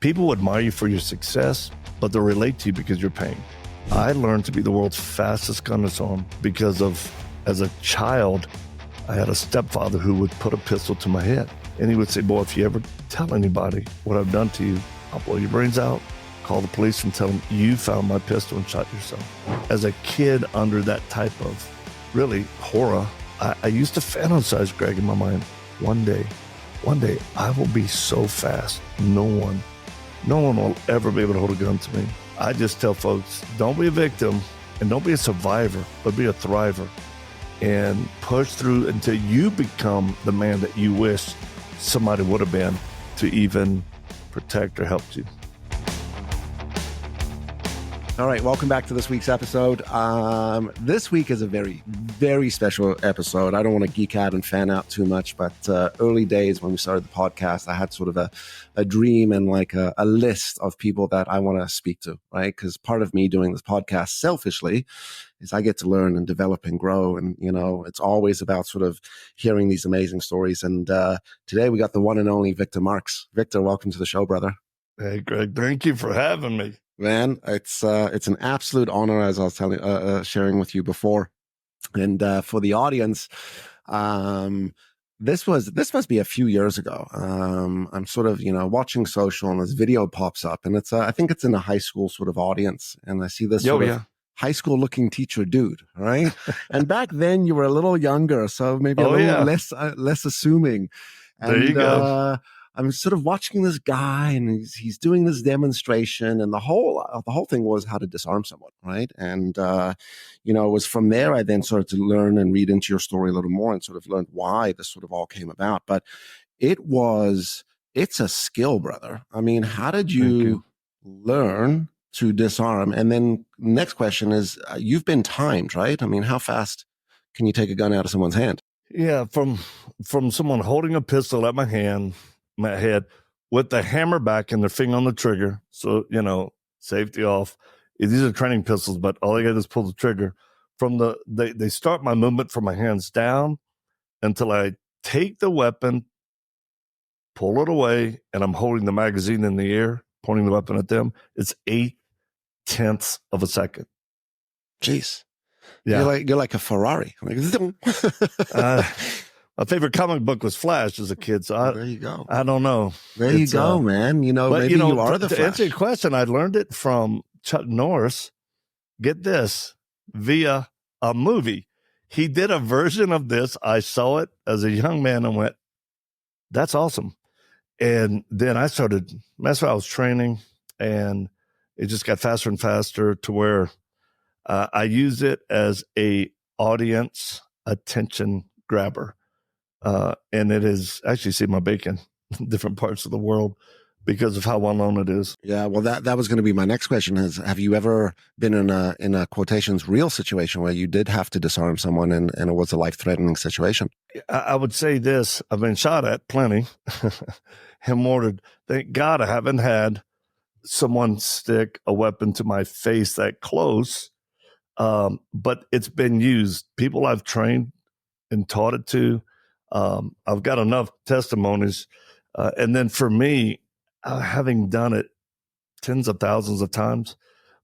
People admire you for your success, but they'll relate to you because you're pain. I learned to be the world's fastest gun disarm because of, as a child, I had a stepfather who would put a pistol to my head. And he would say, boy, if you ever tell anybody what I've done to you, I'll blow your brains out, call the police and tell them you found my pistol and shot yourself. As a kid under that type of really horror, I used to fantasize, Greg, in my mind, one day I will be so fast, no one will ever be able to hold a gun to me. I just tell folks, don't be a victim and don't be a survivor, but be a thriver and push through until you become the man that you wish somebody would have been to even protect or help you. All right, welcome back to this week's episode. This week is a very, very special episode. I don't want to geek out and fan out too much, but early days when we started the podcast, I had sort of a dream and like a list of people that I want to speak to, right? Because part of me doing this podcast selfishly is I get to learn and develop and grow. And, you know, it's always about sort of hearing these amazing stories. And today we got the one and only Victor Marx. Victor, welcome to the show, brother. Hey, Greg, thank you for having me. Man, it's an absolute honor, as I was sharing with you before. And for the audience, this must be a few years ago. I'm sort of, watching social and this video pops up and it's, I think it's in a high school sort of audience. And I see this of high school looking teacher dude, right? And back then you were a little younger, so maybe a little less assuming. And, there you go. I'm sort of watching this guy and he's doing this demonstration and the whole thing was how to disarm someone, right? And, it was from there I then started to learn and read into your story a little more and sort of learned why this sort of all came about. But it's a skill, brother. I mean, how did you learn to disarm? And then next question is, you've been timed, right? I mean, how fast can you take a gun out of someone's hand? Yeah, from someone holding a pistol at my head with the hammer back and their finger on the trigger. So, safety off. These are training pistols, but all I got to do is pull the trigger. They start my movement from my hands down until I take the weapon, pull it away, and I'm holding the magazine in the air, pointing the weapon at them. It's 0.8 of a second. Jeez. Yeah. You're like a Ferrari. My favorite comic book was Flash as a kid, so there you go. I don't know. There you go, man. Maybe you are the Flash. To answer your question, I learned it from Chuck Norris. Get this, via a movie. He did a version of this. I saw it as a young man and went, that's awesome. And then that's why I was training, and it just got faster and faster to where I use it as a audience attention grabber. And it is actually saved my bacon in different parts of the world because of how well known it is. Yeah, well, that was going to be my next question is, have you ever been in a quotations real situation where you did have to disarm someone and it was a life-threatening situation? I would say this. I've been shot at plenty and mortared. Thank God I haven't had someone stick a weapon to my face that close. But it's been used. People I've trained and taught it to, I've got enough testimonies. And then for me, having done it tens of thousands of times,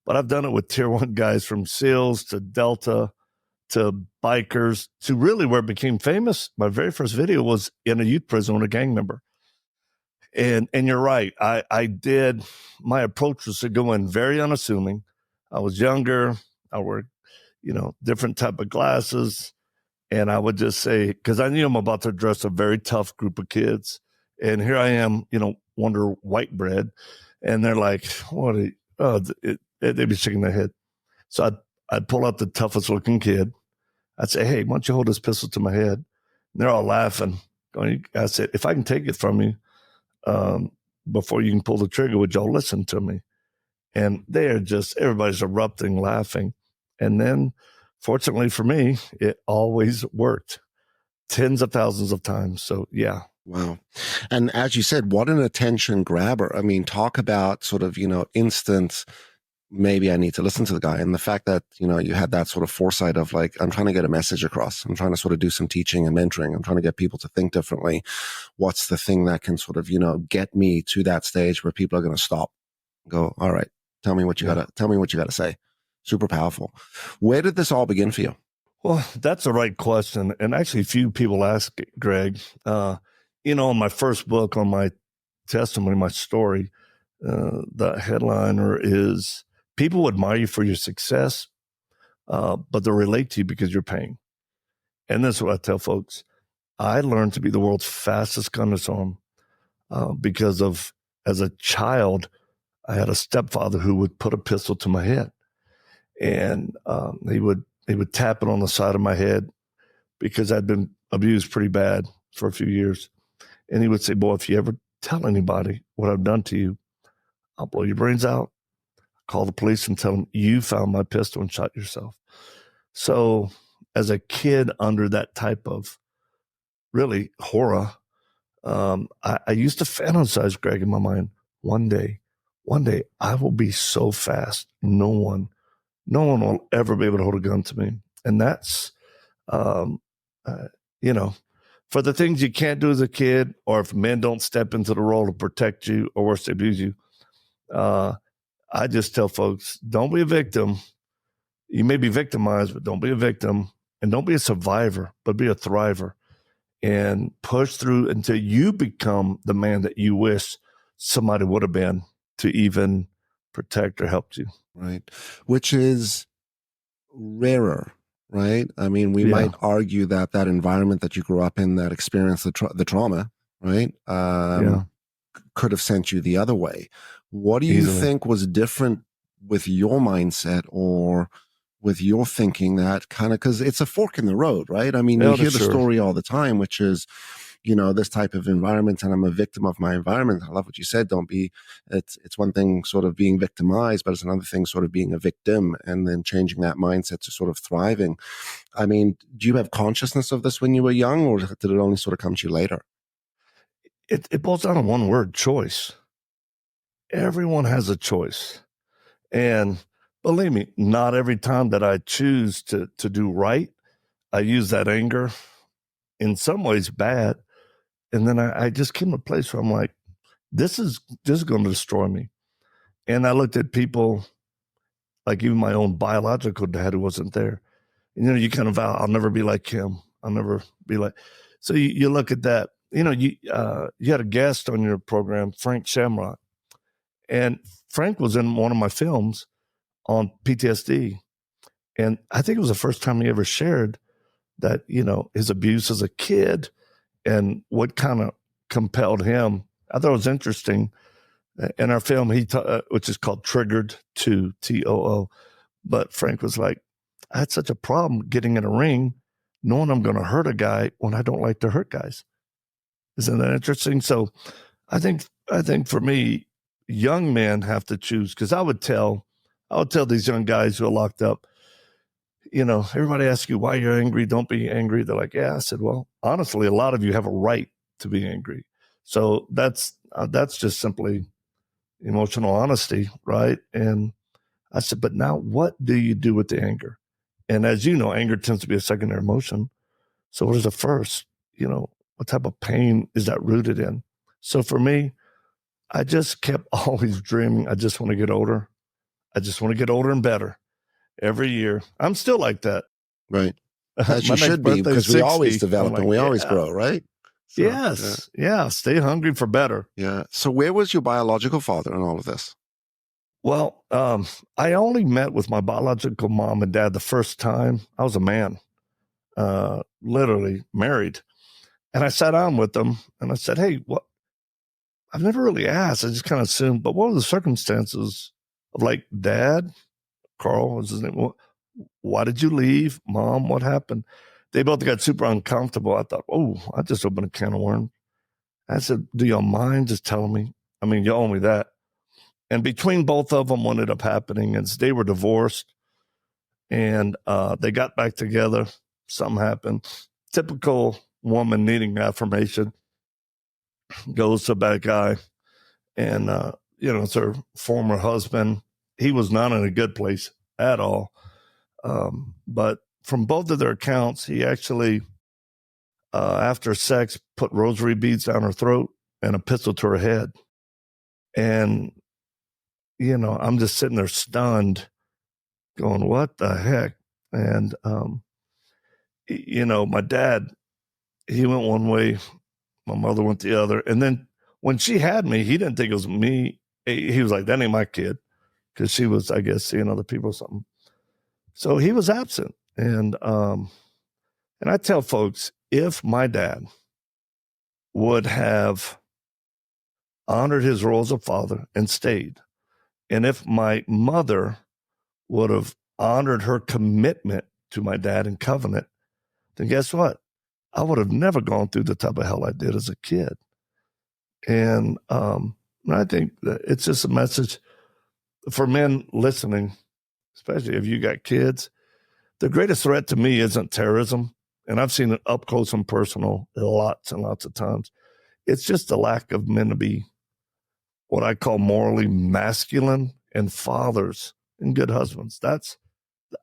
but I've done it with tier 1 guys from SEALs to Delta to bikers to really where it became famous. My very first video was in a youth prison with a gang member. And you're right. My approach was to go in very unassuming. I was younger. I wore, different type of glasses. And I would just say, because I knew I'm about to address a very tough group of kids. And here I am, Wonder White bread. And they're like, what? They'd be shaking their head. So I'd pull out the toughest looking kid. I'd say, hey, why don't you hold this pistol to my head? And they're all laughing. I said, if I can take it from you before you can pull the trigger, would y'all listen to me? And everybody's erupting, laughing. And then, fortunately for me, it always worked tens of thousands of times. So, yeah. Wow. And as you said, what an attention grabber. I mean, talk about sort of, instant maybe I need to listen to the guy. And the fact that, you had that sort of foresight of like, I'm trying to get a message across. I'm trying to sort of do some teaching and mentoring. I'm trying to get people to think differently. What's the thing that can sort of, get me to that stage where people are going to stop and go, all right, tell me what you gotta say. Super powerful. Where did this all begin for you? Well, that's the right question. And actually, few people ask it, Greg. In my first book, on my testimony, my story, the headliner is, people admire you for your success, but they'll relate to you because you're paying. And this is what I tell folks. I learned to be the world's fastest gunner's arm because of, as a child, I had a stepfather who would put a pistol to my head, and he would tap it on the side of my head because I'd been abused pretty bad for a few years. And he would say, boy, if you ever tell anybody what I've done to you, I'll blow your brains out. Call the police and tell them you found my pistol and shot yourself. So as a kid under that type of really horror, I used to fantasize, Greg, in my mind, one day I will be so fast, no one will ever be able to hold a gun to me. And that's, for the things you can't do as a kid, or if men don't step into the role to protect you, or worse, abuse you, I just tell folks, don't be a victim. You may be victimized, but don't be a victim, and don't be a survivor, but be a thriver, and push through until you become the man that you wish somebody would have been to even protect or help you. Right. Which is rarer, right? I mean, we might argue that environment that you grew up in, that experience, the trauma, right? Could have sent you the other way. What do you think was different with your mindset or with your thinking, that kind of, because it's a fork in the road, right? I mean, you hear the story all the time, which is, this type of environment, and I'm a victim of my environment. I love what you said. It's one thing sort of being victimized, but it's another thing sort of being a victim, and then changing that mindset to sort of thriving. I mean, do you have consciousness of this when you were young, or did it only sort of come to you later? It boils down to one word: choice. Everyone has a choice. And believe me, not every time that I choose to do right, I use that anger, in some ways bad. And then I just came to a place where I'm like, this is going to destroy me. And I looked at people, like even my own biological dad who wasn't there. And, you kind of vow, I'll never be like him. I'll never be like. So you look at that. You had a guest on your program, Frank Shamrock. And Frank was in one of my films on PTSD. And I think it was the first time he ever shared that, his abuse as a kid and what kind of compelled him. I thought it was interesting. In our film, which is called Triggered 2, TOO. But Frank was like, I had such a problem getting in a ring, knowing I'm going to hurt a guy when I don't like to hurt guys. Isn't that interesting? So I think for me, young men have to choose, because I would tell these young guys who are locked up, everybody asks you why you're angry. Don't be angry. They're like, yeah. I said, well, honestly, a lot of you have a right to be angry. So that's just simply emotional honesty, right? And I said, but now what do you do with the anger? And as you know, anger tends to be a secondary emotion. So what is the first? What type of pain is that rooted in? So for me, I just kept always dreaming. I just want to get older. I just want to get older and better every year. I'm still like that. Right. As you should be, because we always develop and we always grow, right? So, yes. Yeah. Stay hungry for better. Yeah. So where was your biological father in all of this? Well, I only met with my biological mom and dad the first time. I was a man, literally married. And I sat down with them and I said, hey, what? I've never really asked. I just kind of assumed, but what were the circumstances of, like, Dad, Carl was his name. Why did you leave? Mom, what happened? They both got super uncomfortable. I thought, oh, I just opened a can of worms. I said, do you mind just telling me? I mean, you owe me that. And between both of them, what ended up happening is they were divorced, and they got back together. Something happened. Typical woman needing affirmation, goes to a bad guy, and it's her former husband, he was not in a good place at all. But from both of their accounts, he actually, after sex, put rosary beads down her throat and a pistol to her head. And, I'm just sitting there stunned going, what the heck? And, my dad, he went one way, my mother went the other. And then when she had me, he didn't think it was me. He was like, that ain't my kid. Because she was, I guess, seeing other people or something. So he was absent. And I tell folks, if my dad would have honored his role as a father and stayed, and if my mother would have honored her commitment to my dad in covenant, then guess what? I would have never gone through the type of hell I did as a kid. And I think that it's just a message for men listening, especially if you got kids. The greatest threat to me isn't terrorism, and I've seen it up close and personal lots and lots of times. It's just the lack of men to be what I call morally masculine and fathers and good husbands. That's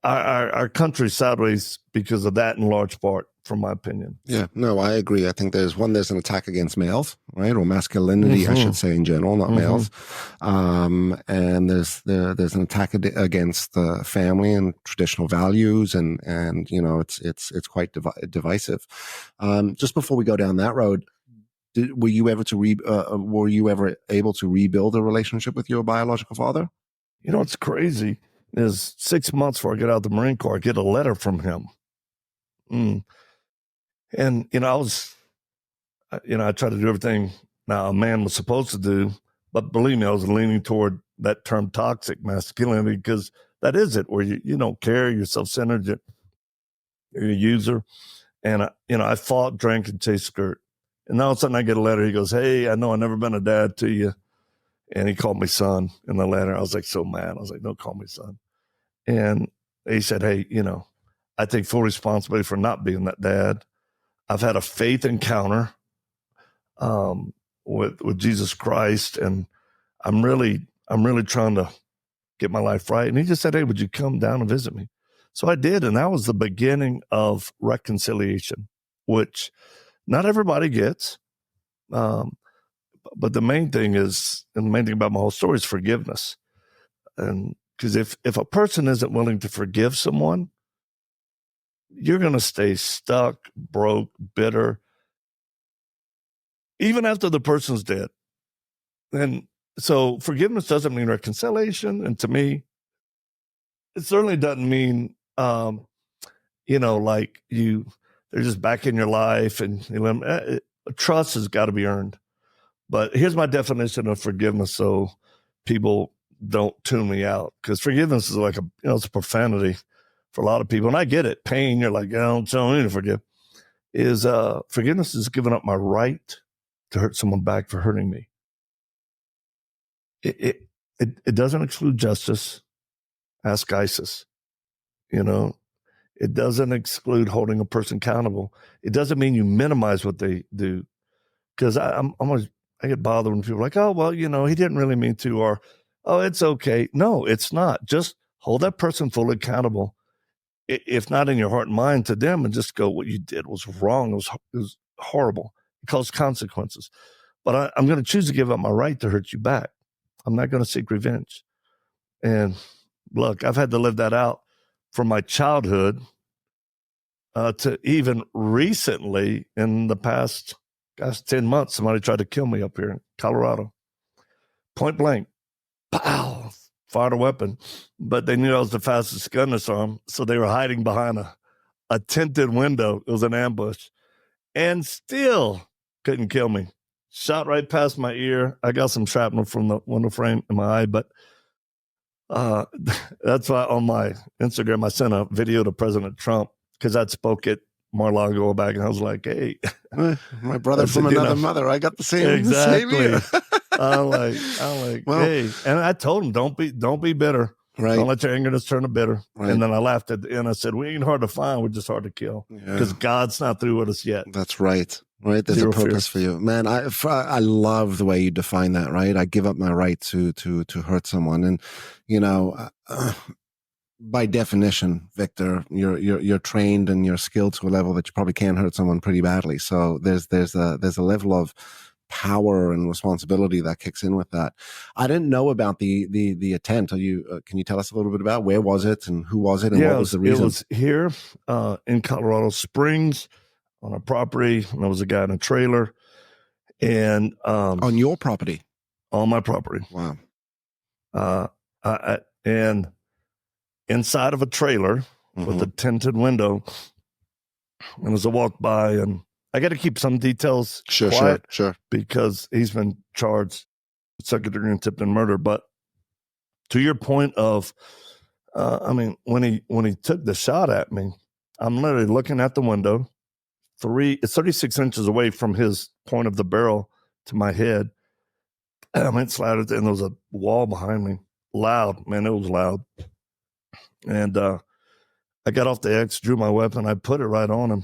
our country's sideways because of that in large part, from my opinion. Yeah, no, I agree. I think there's an attack against males, right? Or masculinity, I should say, in general, not males. And there's an attack against the family and traditional values, and it's quite divisive. Just before we go down that road, were you ever able to rebuild a relationship with your biological father? It's crazy. Is 6 months before I get out of the Marine Corps, I get a letter from him. And, I try to do everything now a man was supposed to do, but believe me, I was leaning toward that term toxic masculinity, because that is it, where you don't care, you're self-centered, you're a user. And, I fought, drank, and chased skirt. And all of a sudden I get a letter. He goes, hey, I know I've never been a dad to you. And he called me son in the letter. I was like so mad. I was like, don't call me son. And he said, hey, I take full responsibility for not being that dad. I've had a faith encounter with Jesus Christ, and I'm really trying to get my life right. And he just said, hey, would you come down and visit me? So I did, and that was the beginning of reconciliation, which not everybody gets. But the main thing about my whole story is forgiveness. And because if a person isn't willing to forgive someone, you're going to stay stuck, broke, bitter, even after the person's dead. And so forgiveness doesn't mean reconciliation. And to me, it certainly doesn't mean, like they're just back in your life, and trust has got to be earned. But here's my definition of forgiveness, so people don't tune me out, because forgiveness is like it's a profanity for a lot of people, and I get it. Pain, you're like, don't tell me to forgive. Forgiveness is giving up my right to hurt someone back for hurting me. It doesn't exclude justice. Ask ISIS. It doesn't exclude holding a person accountable. It doesn't mean you minimize what they do, because I get bothered when people are like, oh, well, he didn't really mean to, or, oh, it's okay. No, it's not. Just hold that person fully accountable, if not in your heart and mind, to them, and just go, what you did was wrong. It was horrible. It caused consequences. But I'm going to choose to give up my right to hurt you back. I'm not going to seek revenge. And look, I've had to live that out from my childhood to even recently in the past 10 months, somebody tried to kill me up here in Colorado. Point blank. Pow! Fired a weapon. But they knew I was the fastest gun in this arm, so they were hiding behind a tinted window. It was an ambush. And still couldn't kill me. Shot right past my ear. I got some shrapnel from the window frame in my eye, but that's why on my Instagram I sent a video to President Trump, because I'd spoke at Mar-a-Lago back, and I was like, hey. My brother from another mother. I got the same. Exactly. The same I'm like, well, hey. And I told him, don't be bitter. Right. Don't let your anger just turn to bitter. Right. And then I laughed at the end. I said, we ain't hard to find. We're just hard to kill, because God's not through with us yet. That's right. right? There's Zero a purpose fear. for you, man. I love the way you define that, right? I give up my right to hurt someone, and by definition, Victor, you're trained and you're skilled to a level that you probably can hurt someone pretty badly. So there's a level of power and responsibility that kicks in with that. I didn't know about the attempt. Are you? Can you tell us a little bit about where was it and who was it and what was the reason? It was here in Colorado Springs on a property, and there was a guy in a trailer, and on your property, on my property. Wow. And inside of a trailer with a tinted window, and as I walked by, and I got to keep some details quiet, sure, because he's been charged with second-degree attempted murder. But to your point of, when he took the shot at me, I'm literally looking at the window. It's 36 inches away from his point of the barrel to my head. And I went slatted, and there was a wall behind me. Loud, man, it was loud. And I got off the X, drew my weapon, I put it right on him.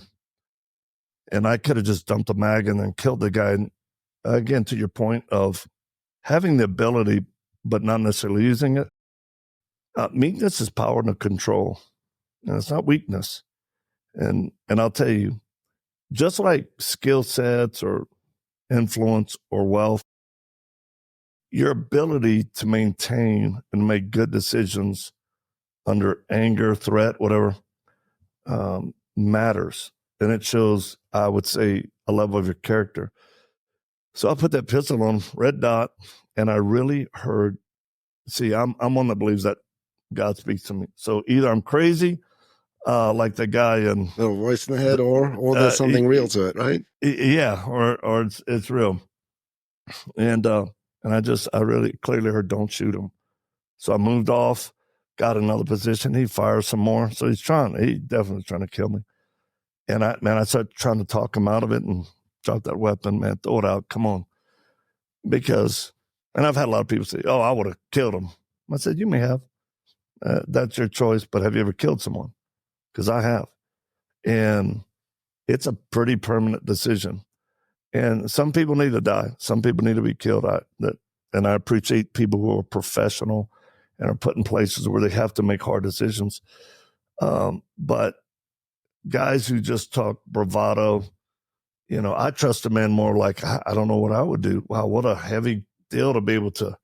And I could have just dumped a mag and then killed the guy. And again, to your point of having the ability, but not necessarily using it. Meekness is power and control. And it's not weakness. And I'll tell you, just like skill sets or influence or wealth, your ability to maintain and make good decisions under anger, threat, whatever, matters. And it shows, I would say, a level of your character. So I put that pistol on, red dot, and I really heard, I'm one that believes that God speaks to me. So either I'm crazy, like the guy in a voice in the head, or there's something real to it, right? Yeah, or it's real. And I really clearly heard, don't shoot him. So I moved off, got another position. He fired some more. So he definitely trying to kill me. And I started trying to talk him out of it and drop that weapon, man, throw it out, come on. Because, and I've had a lot of people say, oh, I would have killed him. I said, you may have. That's your choice, but have you ever killed someone? Because I have. And it's a pretty permanent decision. And some people need to die. Some people need to be killed. And I appreciate people who are professional and are put in places where they have to make hard decisions. But guys who just talk bravado, I trust a man more like, I don't know what I would do. Wow, what a heavy deal to be able to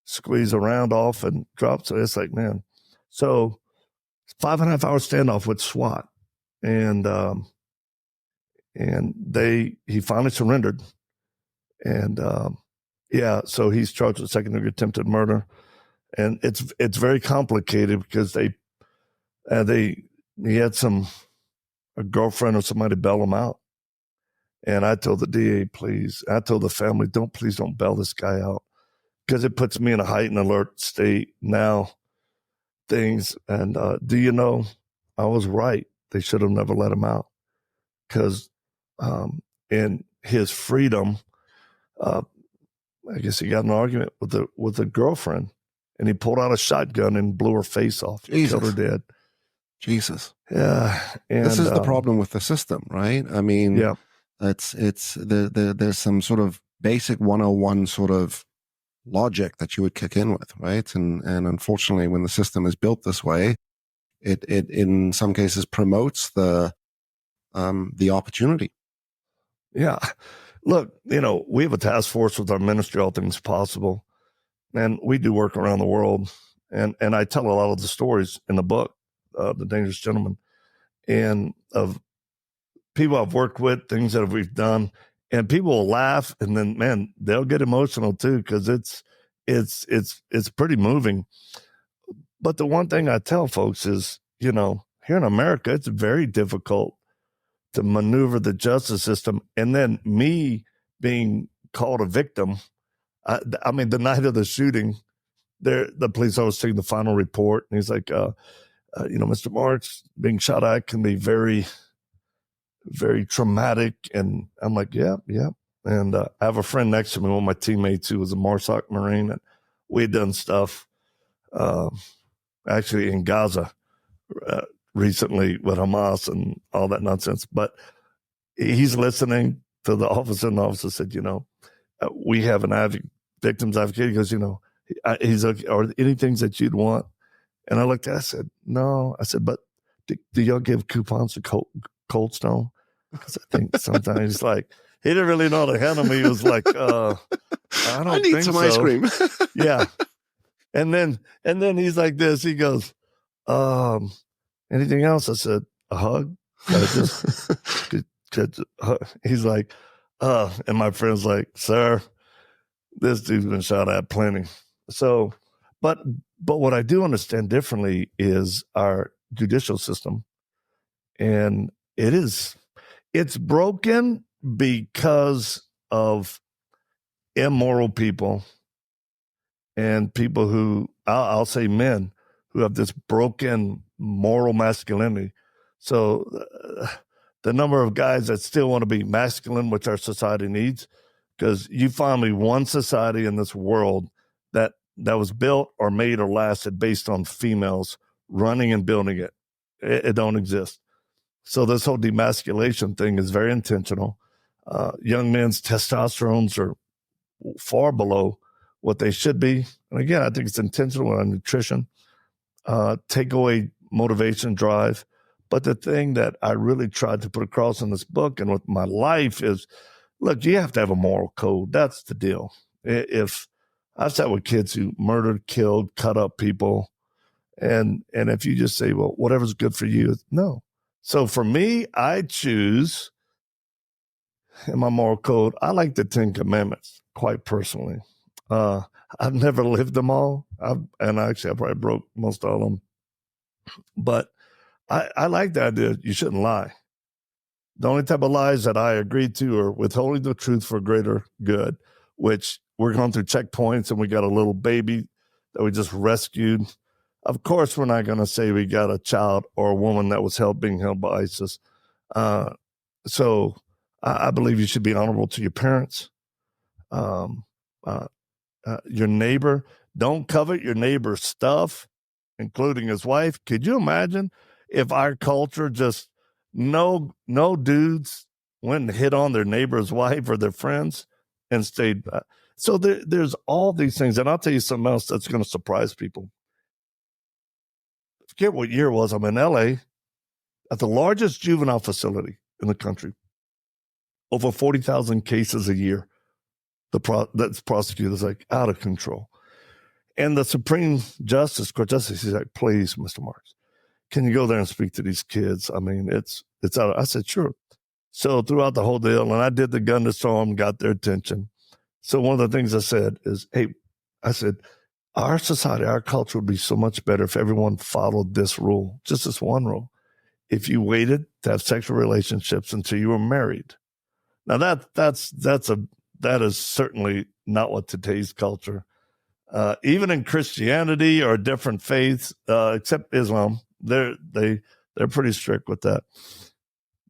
squeeze a round off and drop. So it's like, man. So 5.5 hour standoff with SWAT. And he finally surrendered. And so he's charged with second-degree attempted murder. And it's very complicated because he had a girlfriend or somebody bail him out. And I told the DA, I told the family, please don't bail this guy out, because it puts me in a heightened alert state now. And do you know, I was right. They should have never let him out, because in his freedom, I guess he got in an argument with a girlfriend, and he pulled out a shotgun and blew her face off, killed her dead. Jesus. Yeah. And this is the problem with the system, right? I mean, yeah. There's some sort of basic 101 sort of logic that you would kick in with, right? And unfortunately, when the system is built this way, it in some cases promotes the opportunity. Yeah. Look, we have a task force with our ministry, All Things Possible, and we do work around the world. And I tell a lot of the stories in the book, The Dangerous Gentleman, and of people I've worked with, things that we've done, and people will laugh, and then, man, they'll get emotional too, because it's pretty moving. But the one thing I tell folks is, here in America, it's very difficult to maneuver the justice system. And then me being called a victim, I mean, the night of the shooting, the police officer taking the final report, and he's like, Mr. Marx, being shot at can be very, very traumatic. And I'm like, yeah. And I have a friend next to me, one of my teammates who was a MARSOC Marine, and we had done stuff actually in Gaza recently with Hamas and all that nonsense. But he's listening, to the officer, and the officer said, we have an victim's advocate. He goes, he's okay, or anything that you'd want. And I looked at it, I said, no. I said, but do y'all give coupons to Cold Stone? Because I think sometimes he didn't really know how to handle me. He was like, I need some ice cream. Yeah. And then he's like this. He goes, anything else? I said, a hug? He's like, and my friend's like, sir, this dude's been shot at plenty. So, but what I do understand differently is our judicial system. And it's broken because of immoral people and people who, I'll say men, who have this broken moral masculinity. So the number of guys that still want to be masculine, which our society needs, because you find me one society in this world that was built or made or lasted based on females running and building it. It don't exist. So this whole demasculation thing is very intentional. Young men's testosterones are far below what they should be. And again, I think it's intentional on nutrition, take away motivation, drive. But the thing that I really tried to put across in this book and with my life is, look, you have to have a moral code. That's the deal. If I've sat with kids who murdered, killed, cut up people, and if you just say, well, whatever's good for you, no. So for me, I choose in my moral code, I like the 10 Commandments, quite personally. I've never lived them all. I probably broke most of them. But I like the idea you shouldn't lie. The only type of lies that I agree to are withholding the truth for greater good, which we're going through checkpoints and we got a little baby that we just rescued. Of course, we're not going to say we got a child or a woman that was being held by ISIS. So I believe you should be honorable to your parents, your neighbor. Don't covet your neighbor's stuff, including his wife. Could you imagine if our culture just no dudes went and hit on their neighbor's wife or their friends and stayed? So there's all these things. And I'll tell you something else that's going to surprise people. I forget what year it was. I'm in LA at the largest juvenile facility in the country. Over 40,000 cases a year. That's prosecutors out of control. And the Supreme Justice, Court Justice, he's like, please, Mr. Marx, can you go there and speak to these kids? I mean, it's out. I said, sure. So throughout the whole deal, and I did the gun to storm, got their attention. So one of the things I said is, hey, I said, our society, our culture would be so much better if everyone followed this rule, just this one rule. If you waited to have sexual relationships until you were married. Now that is certainly not what today's culture. Even in Christianity or different faiths, except Islam, they're pretty strict with that.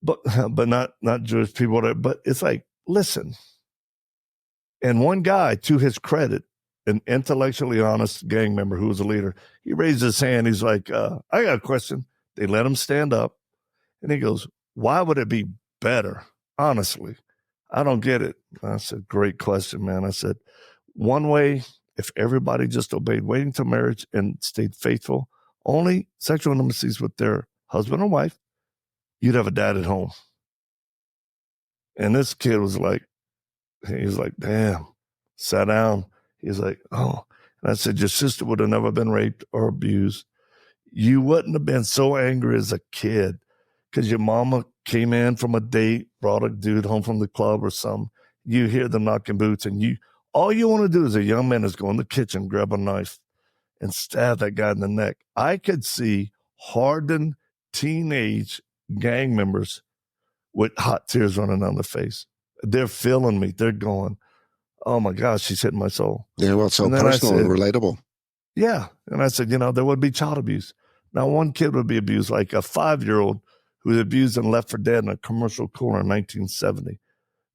But not Jewish people. But it's like, listen. And one guy, to his credit, an intellectually honest gang member who was a leader, he raised his hand. He's like, I got a question. They let him stand up. And he goes, why would it be better? Honestly, I don't get it. I said, great question, man. I said, one way, if everybody just obeyed waiting till marriage and stayed faithful, only sexual intimacies with their husband or wife, you'd have a dad at home. And this kid was like, damn, sat down. He's like, oh. And I said, your sister would have never been raped or abused. You wouldn't have been so angry as a kid because your mama came in from a date, brought a dude home from the club or something. You hear them knocking boots, and all you want to do as a young man is go in the kitchen, grab a knife, and stab that guy in the neck. I could see hardened teenage gang members with hot tears running down their face. They're feeling me. They're going, oh my gosh, she's hitting my soul. Yeah, well, it's so personal and relatable. Yeah. And I said, there would be child abuse. Now, one kid would be abused, like a 5-year-old who was abused and left for dead in a commercial cooler in 1970.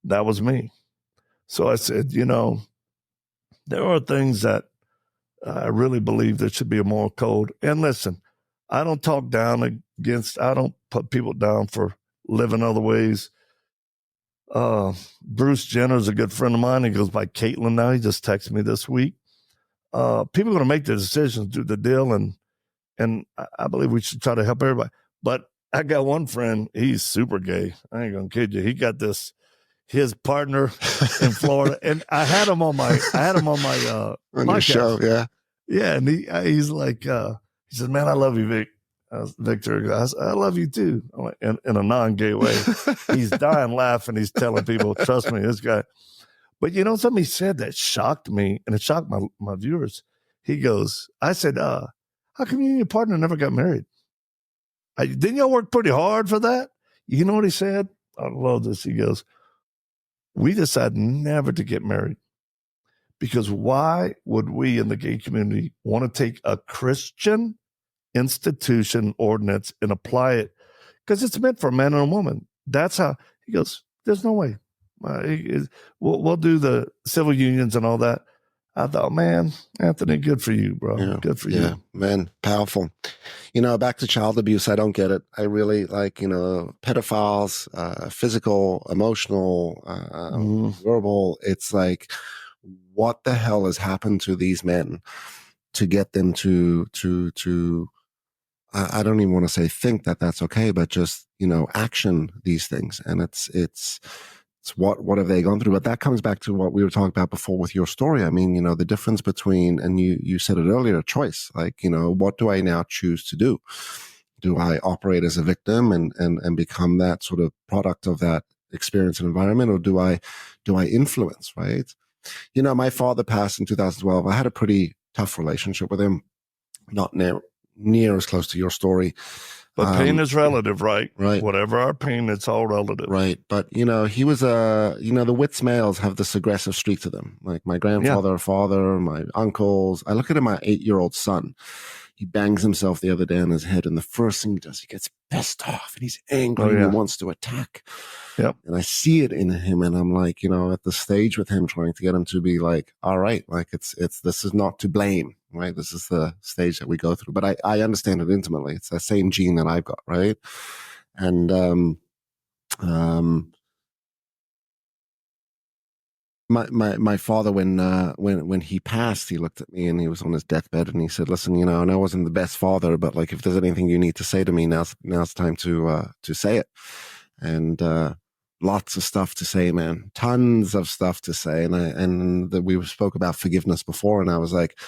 That was me. So I said, there are things that I really believe there should be a moral code. And listen, I don't talk down I don't put people down for living other ways. Bruce Jenner's a good friend of mine. He goes by Caitlin now. He just texted me this week. People are going to make their decisions, do the deal, and I believe we should try to help everybody. But I got one friend, he's super gay. I ain't going to kid you. He got his partner in Florida, and I had him on my on your show, yeah. Yeah, and he's like, he says, "Man, I love you, Victor." I love you too, in a non-gay way. He's dying laughing. He's telling people, "Trust me, this guy." But something he said that shocked me, and it shocked my viewers. He goes, I said, "How come you and your partner never got married? Didn't y'all work pretty hard for that?" You know what he said? I love this. He goes, "We decided never to get married because why would we in the gay community want to take a Christian institution ordinance and apply it? Because it's meant for a man and a woman." That's how he goes. There's no way. We'll do the civil unions and all that. I thought, man, Anthony, good for you, bro. Yeah, good for you. You. Man, powerful. Back to child abuse, I don't get it. I really like, pedophiles, physical, emotional, verbal. It's like, what the hell has happened to these men to get them to I don't even want to say think that that's okay, but just, action these things. And it's what have they gone through? But that comes back to what we were talking about before with your story. I mean, the difference between, and you said it earlier, choice. Like, what do I now choose to do? Do I operate as a victim and become that sort of product of that experience and environment, or do I influence, right? My father passed in 2012. I had a pretty tough relationship with him, not near as close to your story. But pain is relative, right? Right. Whatever our pain, it's all relative. Right. But, he was the Witz males have this aggressive streak to them. Like my grandfather, father, my uncles. I look at my 8-year-old son. He bangs himself the other day on his head, and the first thing he does, he gets pissed off and he's angry and he wants to attack. Yep. And I see it in him, and I'm like, at the stage with him, trying to get him to be like, all right, like it's this is not to blame, right? This is the stage that we go through. But I understand it intimately. It's the same gene that I've got, right? And my father, when he passed, he looked at me and he was on his deathbed and he said, "Listen, I know I wasn't the best father, but like if there's anything you need to say to me, now's time to say it." And lots of stuff to say, man, tons of stuff to say. And we spoke about forgiveness before, and I was like,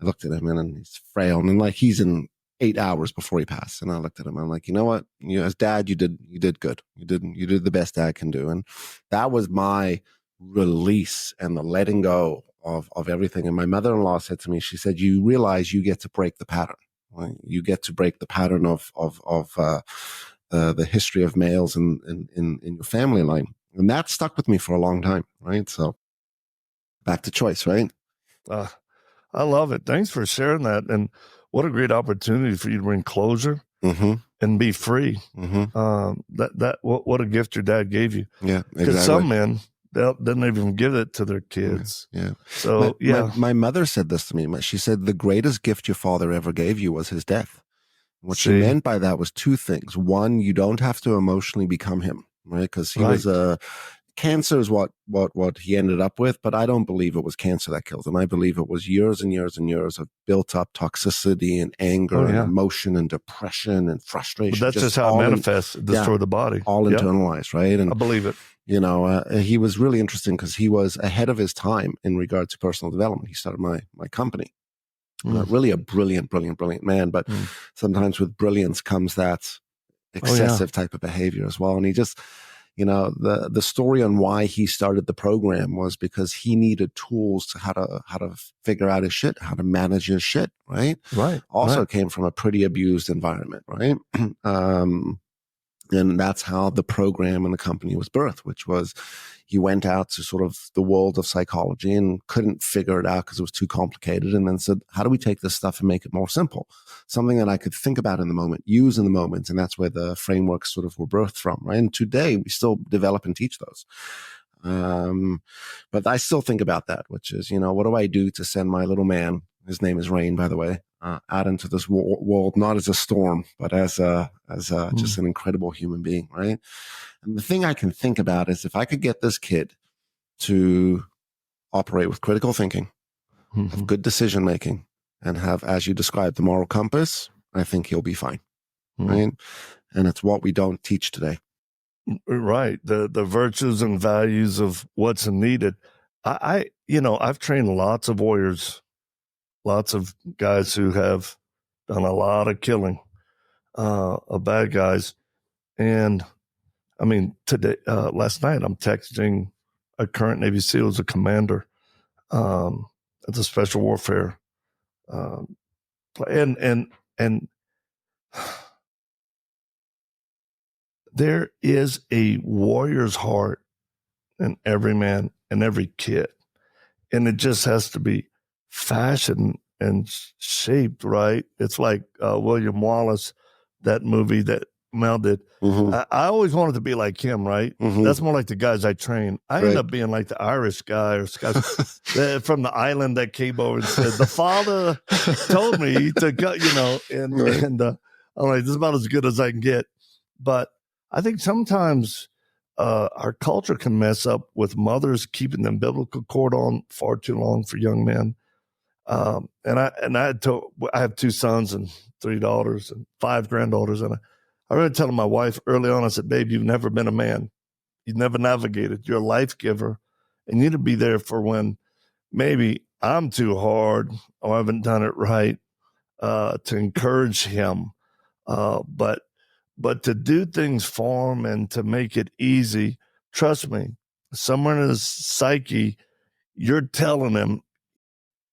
I looked at him and he's frail, and like he's in 8 hours before he passed. And I looked at him, I'm like, you know what? As dad, you did good. You did the best dad can do. And that was my release and the letting go of everything. And my mother-in-law said to me, she said, "You realize you get to break the pattern, right? You get to break the pattern of the history of males in your family line." And that stuck with me for a long time, right? So back to choice, right? I love it. Thanks for sharing that. And what a great opportunity for you to bring closure and be free. What a gift your dad gave you. Yeah, exactly. Because some men, they don't even give it to their kids. Yeah. So, my mother said this to me. She said, the greatest gift your father ever gave you was his death. What she meant by that was two things. One, you don't have to emotionally become him, right? Because he was cancer is what he ended up with, but I don't believe it was cancer that killed him. I believe it was years and years and years of built up toxicity and anger and emotion and depression and frustration. But that's just how it manifests, destroy the body. All internalized, right? And I believe it. He was really interesting because he was ahead of his time in regard to personal development. He started my company. Really a brilliant man, but sometimes with brilliance comes that excessive type of behavior as well. And he just, the story on why he started the program was because he needed tools to how to figure out his shit, how to manage his shit, right? Right. Also came from a pretty abused environment, right? And that's how the program and the company was birthed, which was he went out to sort of the world of psychology and couldn't figure it out because it was too complicated, and then said, how do we take this stuff and make it more simple? Something that I could think about in the moment, use in the moment. And that's where the frameworks sort of were birthed from, right? And today we still develop and teach those. But I still think about that, which is, what do I do to send my little man, his name is Rain, by the way, out into this world, not as a storm, but as just an incredible human being, right? And the thing I can think about is if I could get this kid to operate with critical thinking, have good decision making, and have, as you described, the moral compass, I think he'll be fine, right? And it's what we don't teach today. Right. The virtues and values of what's needed. I've trained lots of warriors, lots of guys who have done a lot of killing of bad guys. And I mean, last night, I'm texting a current Navy SEAL as a commander at the special warfare. And there is a warrior's heart in every man and every kid. And it just has to be fashioned and shaped right. It's like William Wallace, that movie that Mel did. I always wanted to be like him, right? That's more like the guys I train. I end up being like the Irish guy or Scotch from the island that came over and said, the father told me to go, and I'm like, this is about as good as I can get. But I think sometimes our culture can mess up with mothers keeping the umbilical cord on far too long for young men. I have 2 sons and 3 daughters and 5 granddaughters. And I really telling my wife early on, I said, babe, you've never been a man. You've never navigated. You're a life giver. And you need to be there for when maybe I'm too hard or I haven't done it right, to encourage him. But to do things for him and to make it easy, trust me, somewhere in his psyche, you're telling him,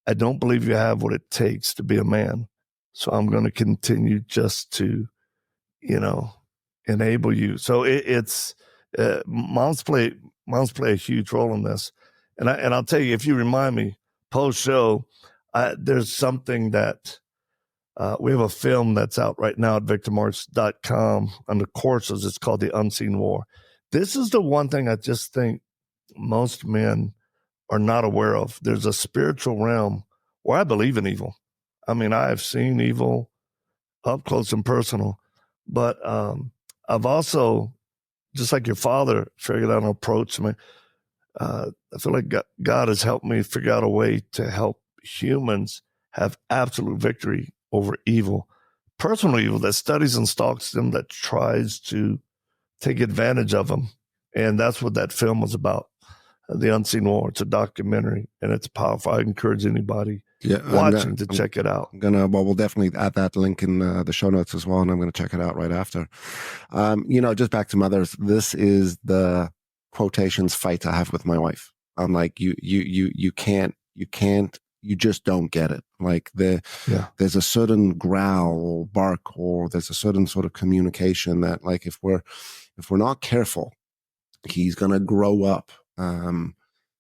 I don't believe you have what it takes to be a man. So I'm going to continue just to, enable you. So it's moms play a huge role in this. And I'll tell you, if you remind me post show, there's something that we have a film that's out right now at victormarx.com under courses. It's called The Unseen War. This is the one thing I just think most men are not aware of. There's a spiritual realm where I believe in evil. I mean, I have seen evil up close and personal, but I've also, just like your father, figured out an approach. I feel like God has helped me figure out a way to help humans have absolute victory over evil, personal evil that studies and stalks them, that tries to take advantage of them. And that's what that film was about. The Unseen War. It's a documentary, and it's powerful. I encourage anybody watching to check it out. We'll definitely add that link in the show notes as well, and I'm going to check it out right after. Just back to mothers, this is the quotations fight I have with my wife. I'm like, you can't, you just don't get it. Like there's a certain growl or bark, or there's a certain sort of communication that, like, if we're not careful, he's going to grow up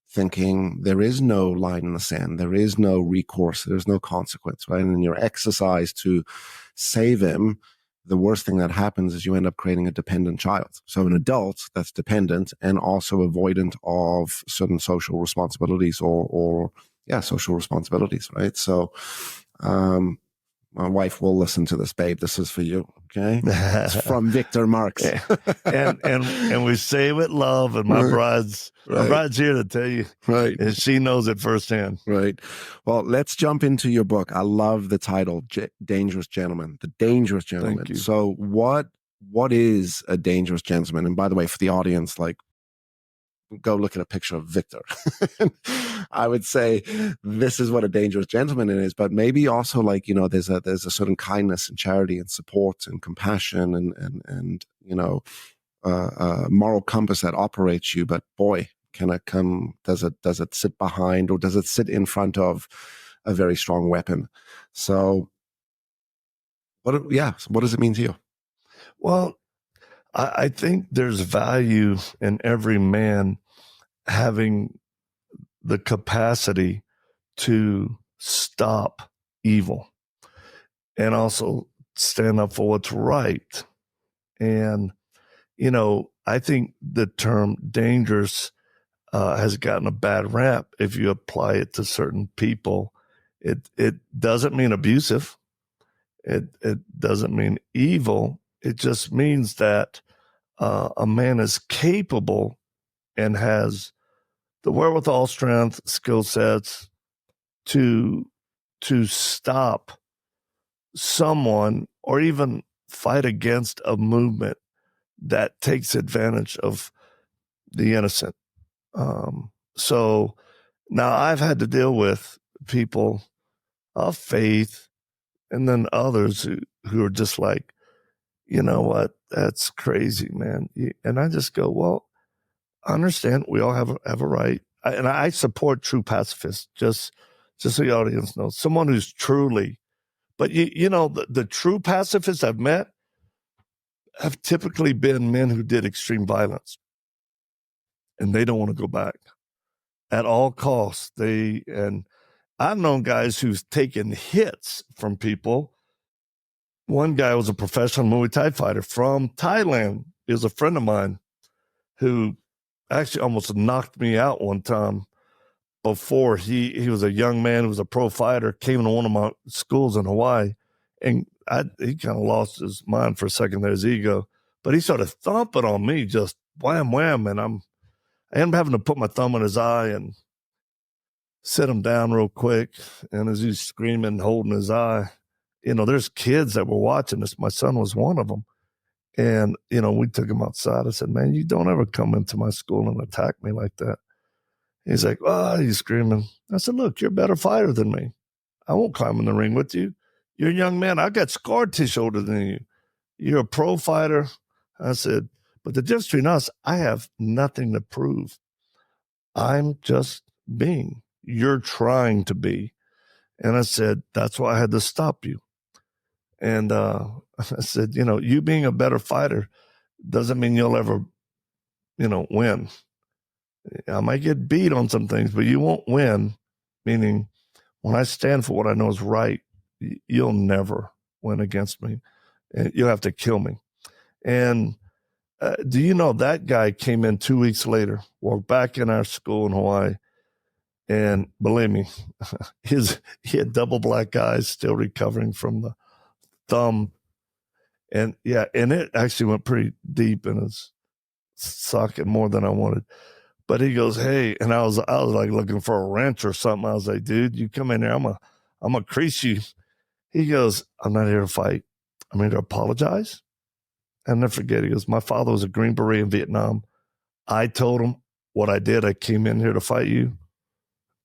thinking there is no line in the sand, there is no recourse, there's no consequence, right? And in your exercise to save him, the worst thing that happens is you end up creating a dependent child. So an adult that's dependent and also avoidant of certain social responsibilities or social responsibilities, right? So my wife will listen to this, babe. This is for you, okay? It's from Victor Marx. and we say it with love, and my bride's here to tell you, right? And she knows it firsthand, right? Well, let's jump into your book. I love the title, "Dangerous Gentleman." The Dangerous Gentleman. Thank you. So, what is a dangerous gentleman? And by the way, for the audience, like, go look at a picture of Victor. I would say this is what a dangerous gentleman is, but maybe also, like, there's a certain kindness and charity and support and compassion and moral compass that operates you. But boy, can it come? Does it sit behind, or does it sit in front of a very strong weapon? So, what does it mean to you? Well, I think there's value in every man having the capacity to stop evil and also stand up for what's right. And, I think the term dangerous has gotten a bad rap if you apply it to certain people It doesn't mean abusive. It doesn't mean evil. It just means that a man is capable and has the wherewithal, strength, skill sets to stop someone or even fight against a movement that takes advantage of the innocent. So now I've had to deal with people of faith and then others who are just like, you know what, that's crazy, man. And I just go, well, I understand we all have a right. And I support true pacifists, just so the audience knows. Someone who's truly, but you know, the true pacifists I've met have typically been men who did extreme violence. And they don't want to go back at all costs. And I've known guys who've taken hits from people. One guy was a professional Muay Thai fighter from Thailand. He was a friend of mine who actually almost knocked me out one time before he was a young man who was a pro fighter, came to one of my schools in Hawaii, and he kind of lost his mind for a second there, his ego. But he started thumping on me, just wham, wham, and I ended up having to put my thumb in his eye and sit him down real quick. And as he's screaming, holding his eye, you know, there's kids that were watching this. My son was one of them. And, you know, we took him outside. I said, man, you don't ever come into my school and attack me like that. He's like, oh, he's screaming. I said, look, you're a better fighter than me. I won't climb in the ring with you. You're a young man. I got scar tissue older than you. You're a pro fighter. I said, but the difference between us, I have nothing to prove. I'm just being. You're trying to be. And I said, that's why I had to stop you. And I said, you know, you being a better fighter doesn't mean you'll ever, you know, win. I might get beat on some things, but you won't win. Meaning, when I stand for what I know is right, you'll never win against me. And you'll have to kill me. And do you know that guy came in 2 weeks later, walked back in our school in Hawaii, and believe me, he had double black eyes, still recovering from the thumb. And yeah, and it actually went pretty deep in his socket, more than I wanted. But he goes, hey, and I was like looking for a wrench or something. I was like, dude, you come in here, I'm gonna crease you. He goes, I'm not here to fight. I'm here to apologize. And never forget, he goes, my father was a Green Beret in Vietnam. I told him what I did. I came in here to fight you.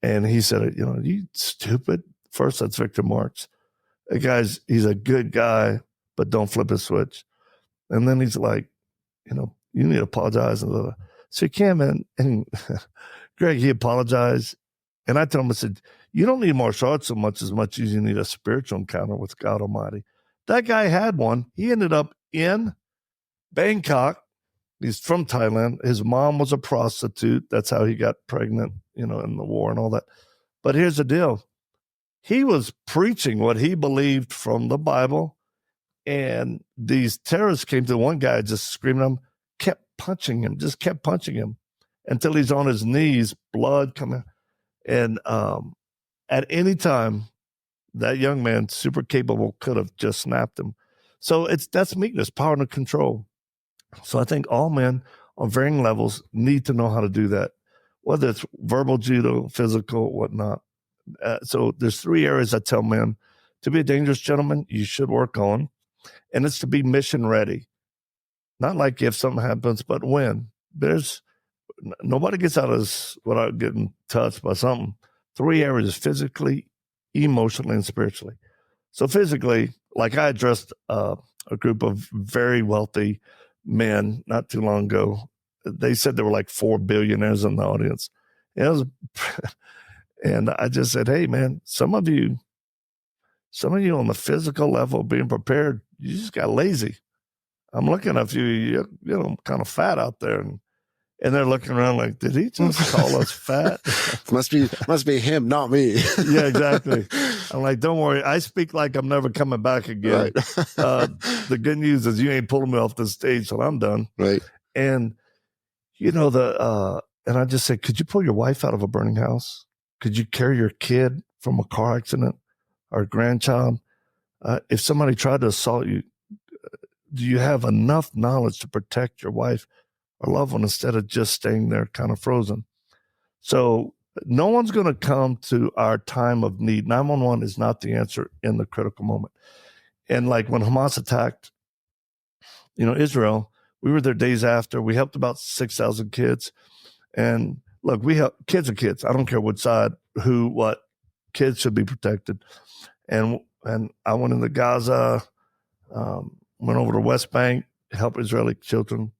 And he said, you know, you stupid. First, that's Victor Marx. The guy's, he's a good guy, but don't flip his switch. And then he's like, you know, you need to apologize. So he came in, and Greg, he apologized. And I told him, I said, you don't need martial arts so much as you need a spiritual encounter with God Almighty. That guy had one. He ended up in Bangkok. He's from Thailand. His mom was a prostitute. That's how he got pregnant, you know, in the war and all that. But here's the deal. He was preaching what he believed from the Bible. And these terrorists came to one guy, just screaming at him, kept punching him until he's on his knees, blood coming. And at any time, that young man, super capable, could have just snapped him. So that's meekness, power, and control. So I think all men on varying levels need to know how to do that, whether it's verbal judo, physical, whatnot. So there's 3 areas I tell men to be a dangerous gentleman, you should work on. And it's to be mission ready. Not like if something happens, but when. Nobody gets out of this without getting touched by something. 3 areas: physically, emotionally, and spiritually. So physically, like I addressed a group of very wealthy men not too long ago. They said there were like 4 billionaires in the audience. And I just said, hey, man, some of you on the physical level being prepared, you just got lazy. I'm looking at you, you know, kind of fat out there. And they're looking around like, did he just call us fat? must be him, not me. Yeah, exactly. I'm like, don't worry. I speak like I'm never coming back again. Right. The good news is you ain't pulling me off the stage till I'm done. Right. And, you know, and I just said, could you pull your wife out of a burning house? Could you carry your kid from a car accident, or a grandchild. If somebody tried to assault you, do you have enough knowledge to protect your wife or loved one instead of just staying there kind of frozen? So no one's going to come to our time of need. 911 is not the answer in the critical moment. And like when Hamas attacked, Israel, we were there days after. We helped about 6,000 kids. And look, we help kids are kids. I don't care what side, who, what. Kids should be protected. And I went into Gaza, went over to West Bank, helped Israeli children.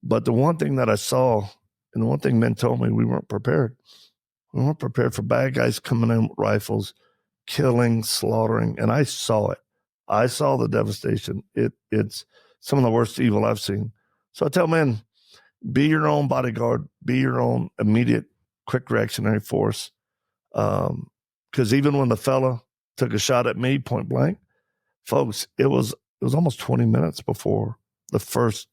But the one thing that I saw, and the one thing men told me, we weren't prepared. We weren't prepared for bad guys coming in with rifles, killing, slaughtering. And I saw it. I saw the devastation. It's some of the worst evil I've seen. So I tell men, be your own bodyguard, be your own immediate, quick reactionary force. Because even when the fella took a shot at me point blank, folks, it was almost 20 minutes before the first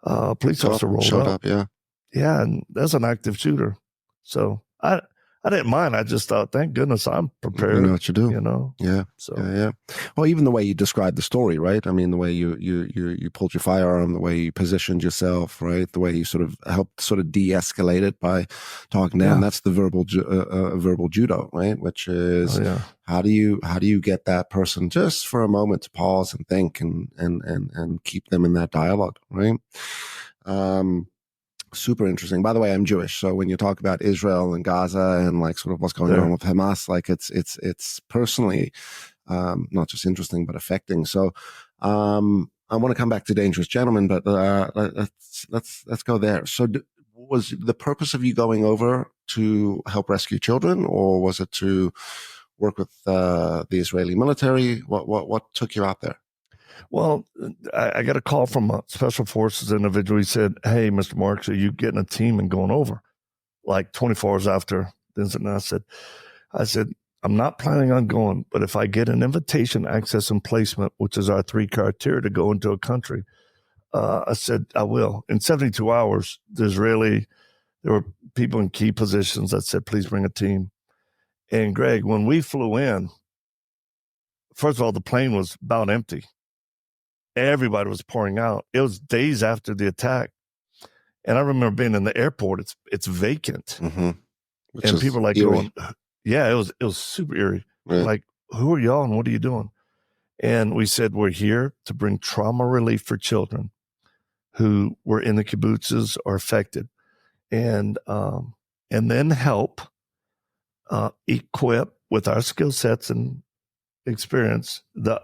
police officer rolled up. Yeah, and that's an active shooter. So I didn't mind. I just thought, thank goodness I'm prepared. You know what you do. Yeah. So yeah. Well, even the way you described the story, right? I mean, the way you pulled your firearm, the way you positioned yourself, right? The way you sort of helped sort of de-escalate it by talking down. That's the verbal judo, right? Which is how do you get that person just for a moment to pause and think and keep them in that dialogue, right? Super interesting. By the way, I'm Jewish, so when you talk about Israel and Gaza and like sort of what's going on with Hamas, like it's personally not just interesting but affecting. So I want to come back to Dangerous Gentlemen, but let's go there. So was the purpose of you going over to help rescue children, or was it to work with the Israeli military? What took you out there? Well, I got a call from a special forces individual. He said, "Hey, Mr. Marx, are you getting a team and going over?" Like 24 hours after the incident, I said, "I'm not planning on going, but if I get an invitation, access, and placement, which is our 3 criteria to go into a country," I said, "I will." In 72 hours, there were people in key positions that said, "Please bring a team." And Greg, when we flew in, first of all, the plane was about empty. Everybody was pouring out. It was days after the attack. And I remember being in the airport, it's vacant. Mm-hmm. And people like eerie. Going, yeah, it was super eerie. Right. Like, who are y'all and what are you doing? And we said, we're here to bring trauma relief for children who were in the kibbutzes or affected. And then help equip with our skill sets and experience the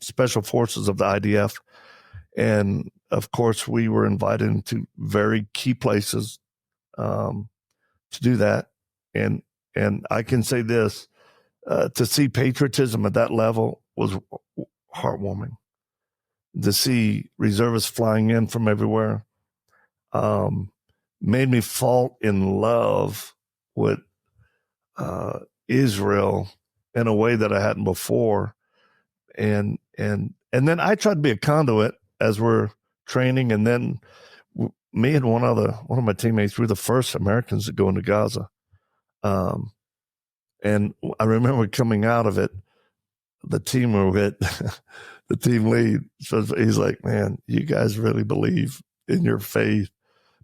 special forces of the IDF. And of course, we were invited into very key places to do that. And I can say this, to see patriotism at that level was heartwarming. To see reservists flying in from everywhere made me fall in love with Israel in a way that I hadn't before. And then I tried to be a conduit as we're training. And then me and one of my teammates were the first Americans to go into Gaza. And I remember coming out of it, the team were with, the team lead. So he's like, "Man, you guys really believe in your faith."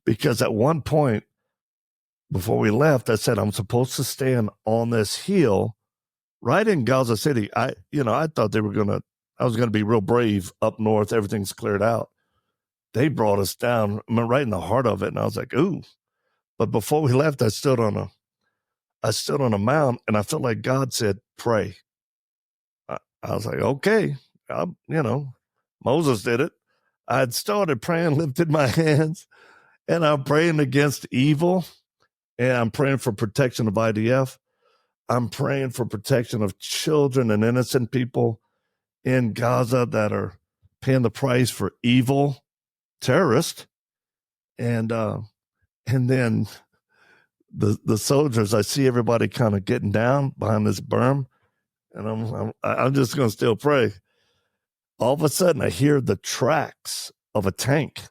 Because at one point before we left, I said, "I'm supposed to stand on this hill right in Gaza City." I thought I was going to be real brave up north. Everything's cleared out. They brought us down right in the heart of it. And I was like, ooh. But before we left, I stood on a mount, and I felt like God said, "Pray." I was like, okay, Moses did it. I had started praying, lifted my hands, and I'm praying against evil, and I'm praying for protection of IDF. I'm praying for protection of children and innocent people in Gaza that are paying the price for evil terrorists. And then the soldiers, I see everybody kind of getting down behind this berm, and I'm just going to still pray. All of a sudden, I hear the tracks of a tank,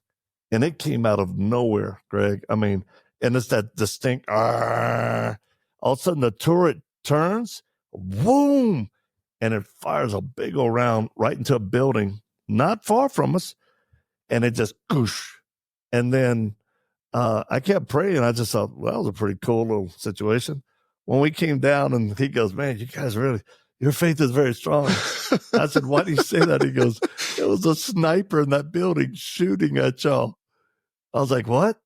and it came out of nowhere, Greg. I mean, and it's that distinct, all of a sudden the turret turns, boom, and it fires a big old round right into a building not far from us, and it just goosh. And then I kept praying. I just thought, well, that was a pretty cool little situation. When we came down, and he goes, man, you guys really, your faith is very strong. I said, why do you say that? He goes, it was a sniper in that building shooting at y'all. I was like, what?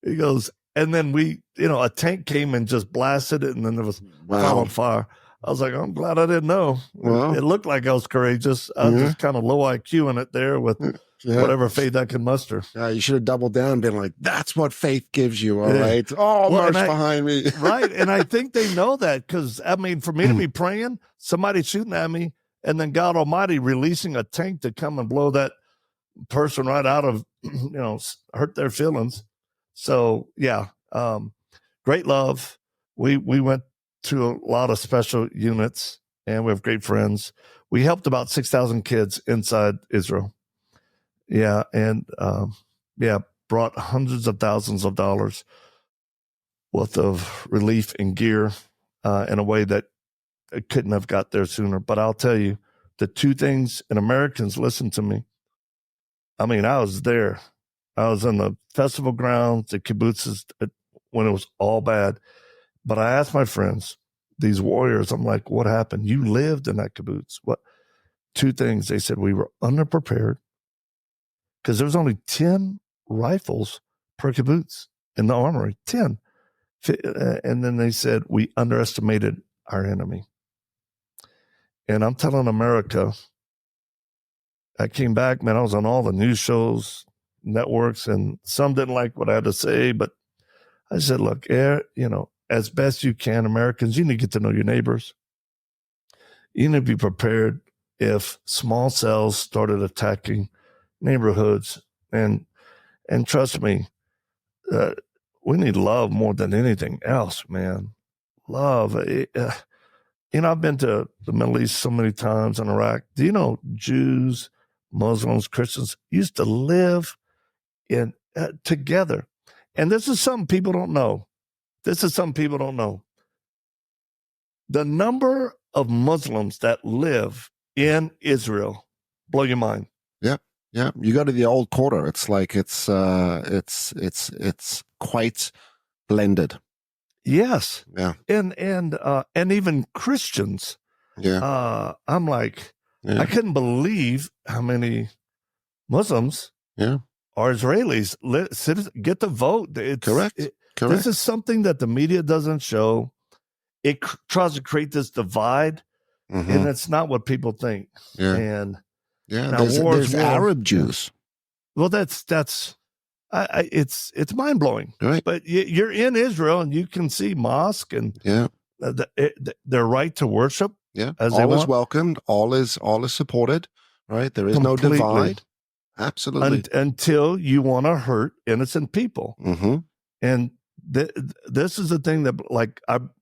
He goes, and then a tank came and just blasted it, and then there was fire on fire. I was like, I'm glad I didn't know. Well, it looked like I was courageous. I was just kind of low IQ in it there with whatever faith I can muster. Yeah, you should have doubled down and been like, that's what faith gives you, all right? Oh, march behind me. Right, and I think they know that because, I mean, for me to be praying, somebody shooting at me, and then God Almighty releasing a tank to come and blow that person right out of, hurt their feelings. So, yeah, great love. We went to a lot of special units, and we have great friends. We helped about 6,000 kids inside Israel. Yeah, and brought hundreds of thousands of dollars worth of relief and gear in a way that it couldn't have got there sooner. But I'll tell you, the two things, and Americans, listen to me. I mean, I was there. I was in the festival grounds, the kibbutzes, when it was all bad. But I asked my friends, these warriors, I'm like, what happened? You lived in that kibbutz. What? Two things. They said we were underprepared because there was only 10 rifles per kibbutz in the armory, 10. And then they said we underestimated our enemy. And I'm telling America, I came back, man, I was on all the news shows, networks, and some didn't like what I had to say, but I said, look, as best you can, Americans, you need to get to know your neighbors. You need to be prepared if small cells started attacking neighborhoods. And trust me, we need love more than anything else, man. Love. I've been to the Middle East so many times, in Iraq. Do you know Jews, Muslims, Christians used to live in together? And this is something people don't know. The number of Muslims that live in Israel, blow your mind. Yeah. You go to the old quarter. It's like it's quite blended. Yes. Yeah. And even Christians. Yeah. I'm like, I couldn't believe how many Muslims are Israelis. Get the vote. Correct. This is something that the media doesn't show. It tries to create this divide, and it's not what people think. Yeah. And now there's Arab Jews. Well, it's mind blowing. Right. But you're in Israel, and you can see mosque and their right to worship. Yeah, as all is welcomed. All is supported. Right. There is completely. No divide. Absolutely. Until you want to hurt innocent people. And this is the thing that, like,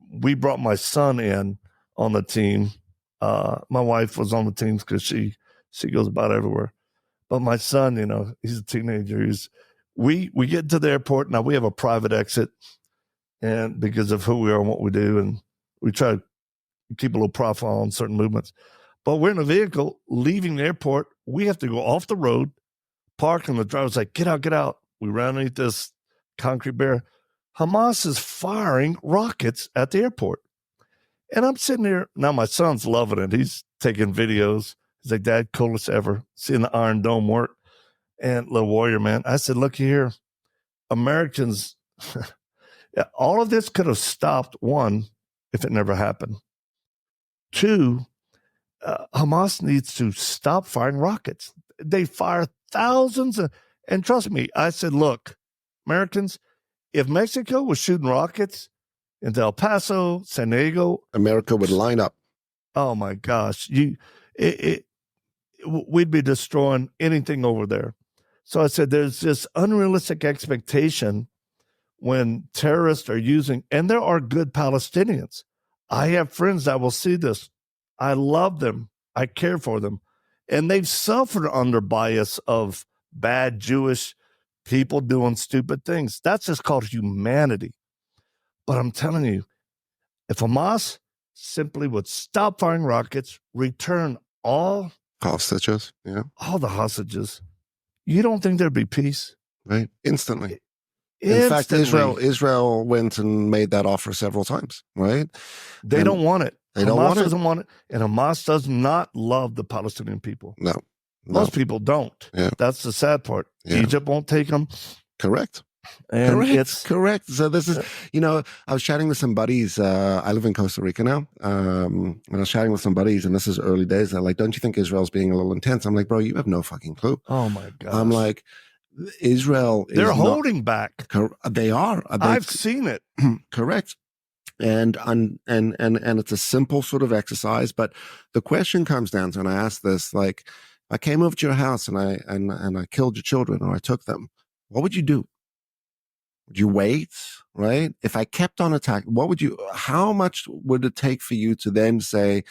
we brought my son in on the team. My wife was on the team because she goes about everywhere. But my son, he's a teenager. We get to the airport. Now we have a private exit, and because of who we are and what we do, and we try to keep a little profile on certain movements. But we're in a vehicle leaving the airport. We have to go off the road, park, and the driver's like, get out. We ran underneath this concrete barrier. Hamas is firing rockets at the airport. And I'm sitting there. Now my son's loving it. He's taking videos. He's like, Dad, coolest ever. Seeing the Iron Dome work. And little warrior, man. I said, look here. Americans, all of this could have stopped, one, if it never happened. Two, Hamas needs to stop firing rockets. They fire thousands. And trust me, I said, look, Americans, if Mexico was shooting rockets into El Paso, San Diego, America would line up. Oh my gosh, we'd be destroying anything over there. So I said, there's this unrealistic expectation when terrorists are using, and there are good Palestinians. I have friends that will see this. I love them. I care for them. And they've suffered under bias of bad Jewish people doing stupid things. That's just called humanity. But I'm telling you, If Hamas simply would stop firing rockets, return all Hostages, yeah. All the hostages, you don't think there'd be peace? Right. Instantly. Instantly. In fact, Israel went and made that offer several times, right? They don't want it. Hamas doesn't want it. And Hamas does not love the Palestinian people. No. Most people don't. Yeah. That's the sad part. Yeah. Egypt won't take them. Correct. And Correct. So this is, I was chatting with some buddies. I live in Costa Rica now. And I was chatting with some buddies, and this is early days. They're like, don't you think Israel's being a little intense? I'm like, bro, you have no fucking clue. Oh my God. I'm like, Israel is They're holding back. They are. I've seen it. Correct. And it's a simple sort of exercise, but the question comes down to, and I asked this, like, I came over to your house and I killed your children, or I took them. What would you do? Would you wait? Right? If I kept on attacking, how much would it take for you to then say,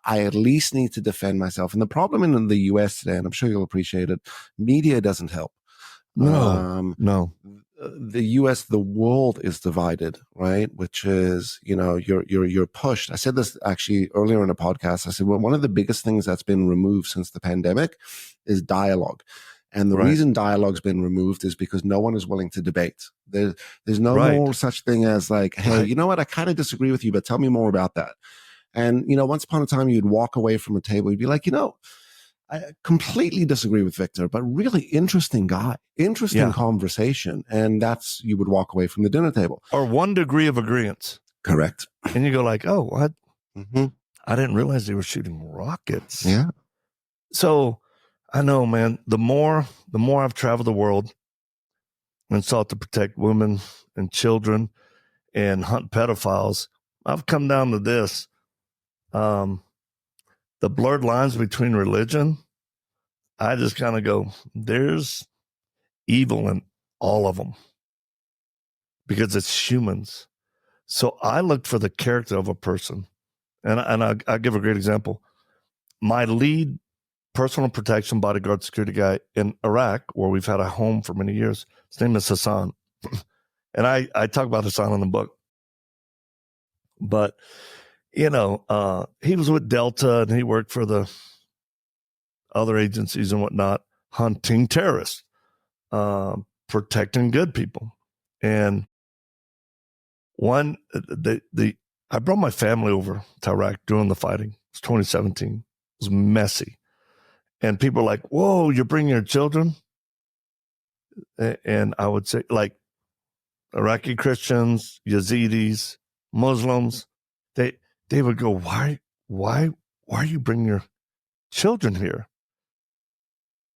I at least need to defend myself? And the problem in the US today, and I'm sure you'll appreciate it, media doesn't help. No. The US, the world is divided, right? Which is, you're pushed. I said this actually earlier in a podcast. I said, well, one of the biggest things that's been removed since the pandemic is dialogue. And the reason dialogue's been removed is because no one is willing to debate. There's no more such thing as like, hey, you know what? I kind of disagree with you, but tell me more about that. And, once upon a time, you'd walk away from a table, you'd be like, I completely disagree with Victor, but really interesting guy, interesting conversation. And you would walk away from the dinner table. Or 1 degree of agreement. Correct. And you go like, oh, what? Mm-hmm. I didn't realize they were shooting rockets. Yeah. So I know, man, the more I've traveled the world and sought to protect women and children and hunt pedophiles, I've come down to this. The blurred lines between religion, I just kind of go, there's evil in all of them because it's humans. So I looked for the character of a person. And I'll give a great example. My lead personal protection bodyguard security guy in Iraq, where we've had a home for many years, his name is Hassan. And I talk about Hassan in the book. But, he was with Delta and he worked for the other agencies and whatnot, hunting terrorists, protecting good people. And I brought my family over to Iraq during the fighting. It was 2017. It was messy. And people are like, whoa, you're bringing your children? And I would say, like, Iraqi Christians, Yazidis, Muslims, they would go, why are you bringing your children here?